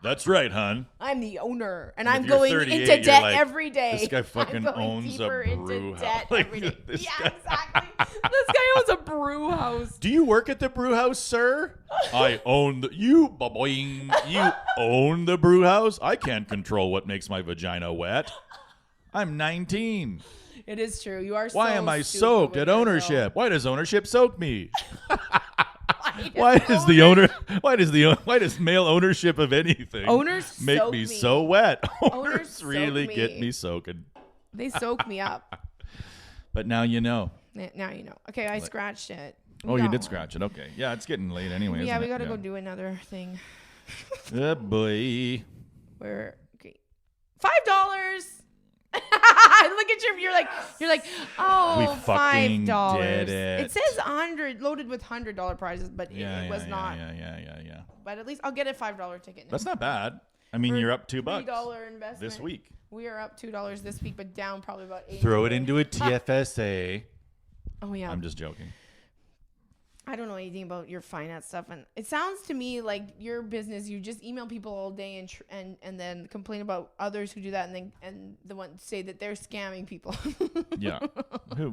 Speaker 2: That's right, hon.
Speaker 1: I'm the owner, and I'm going into debt every day.
Speaker 2: This guy fucking owns a brew house.
Speaker 1: Every day. Exactly. This guy owns a brew house.
Speaker 2: Do you work at the brew house, sir? I own you own the brew house? I can't control what makes my vagina wet. I'm 19.
Speaker 1: It is true. You are.
Speaker 2: Why am I soaked at ownership? Why does ownership soak me? Why does male ownership of anything make me so wet? Owners really get me soaking.
Speaker 1: They soak me up.
Speaker 2: But now you know.
Speaker 1: Now you know. Okay, I scratched it.
Speaker 2: You did scratch it. Okay. Yeah, it's getting late anyway.
Speaker 1: Yeah, we got to go do another thing.
Speaker 2: Oh, boy.
Speaker 1: We're okay. $5. Look at you're like, oh, $5.
Speaker 2: Did it.
Speaker 1: It says 100 loaded with $100 prizes, but it was not.
Speaker 2: Yeah.
Speaker 1: But at least I'll get a $5 ticket now.
Speaker 2: That's not bad. I mean, you're up $2
Speaker 1: $3 investment
Speaker 2: this week.
Speaker 1: We are up $2 this week, but down probably about $8.
Speaker 2: Throw it into a TFSA.
Speaker 1: Oh yeah.
Speaker 2: I'm just joking.
Speaker 1: I don't know anything about your finance stuff, and it sounds to me like your business. You just email people all day and then complain about others who do that, and the ones say that they're scamming people.
Speaker 2: Yeah,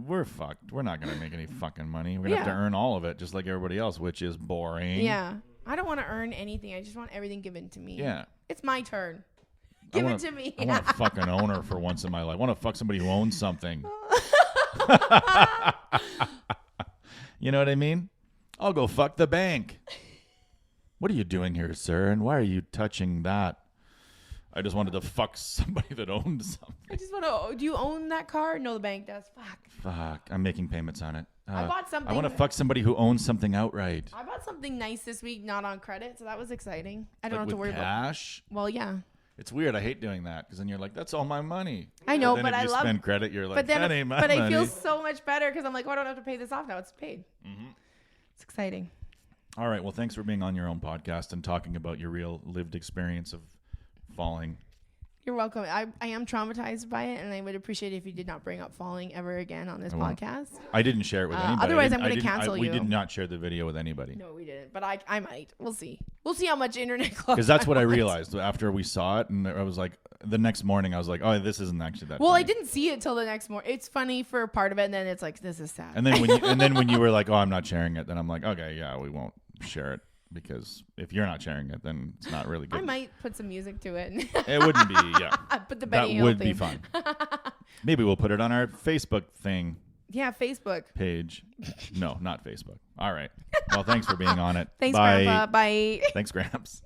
Speaker 2: we're fucked. We're not gonna make any fucking money. We're gonna have to earn all of it, just like everybody else, which is boring.
Speaker 1: Yeah, I don't want to earn anything. I just want everything given to me.
Speaker 2: Yeah,
Speaker 1: it's my turn. Give it to me.
Speaker 2: I want to fuck an owner for once in my life. I want to fuck somebody who owns something. You know what I mean? I'll go fuck the bank. What are you doing here, sir? And why are you touching that? I just wanted to fuck somebody that owned something.
Speaker 1: I just want to. Do you own that car? No, the bank does.
Speaker 2: Fuck. I'm making payments on it.
Speaker 1: I bought something.
Speaker 2: I want to fuck somebody who owns something outright.
Speaker 1: I bought something nice this week, not on credit, so that was exciting. I don't have to worry
Speaker 2: about cash.
Speaker 1: Well, yeah.
Speaker 2: It's weird. I hate doing that because then you're like, that's all my money.
Speaker 1: I know,
Speaker 2: but
Speaker 1: I
Speaker 2: love. If you spend credit, you're like, that ain't my
Speaker 1: money.
Speaker 2: But
Speaker 1: I feel so much better because I'm like, oh, I don't have to pay this off now. It's paid. Mm-hmm. It's exciting.
Speaker 2: All right. Well, thanks for being on your own podcast and talking about your real lived experience of falling.
Speaker 1: You're welcome. I am traumatized by it, and I would appreciate it if you did not bring up falling ever again on this podcast.
Speaker 2: I didn't share it with anybody.
Speaker 1: Otherwise, I'm going to cancel you.
Speaker 2: We did not share the video with anybody.
Speaker 1: No, we didn't. But I might. We'll see. We'll see how much internet club.
Speaker 2: Because that's what I realized after we saw it, and I was like, the next morning, I was like, oh, this isn't actually that.
Speaker 1: Well,
Speaker 2: funny.
Speaker 1: I didn't see it till the next morning. It's funny for part of it, and then it's like, this is sad.
Speaker 2: And then when you were like, oh, I'm not sharing it, then I'm like, okay, yeah, we won't share it. Because if you're not sharing it, then it's not really good.
Speaker 1: I might put some music to it.
Speaker 2: It wouldn't be, yeah.
Speaker 1: Put the Benny
Speaker 2: Hill would theme. Be fun. Maybe we'll put it on our Facebook thing.
Speaker 1: Yeah, Facebook.
Speaker 2: Page. No, not Facebook. All right. Well, thanks for being on it.
Speaker 1: Thanks, Grandpa. Bye.
Speaker 2: Thanks, Gramps.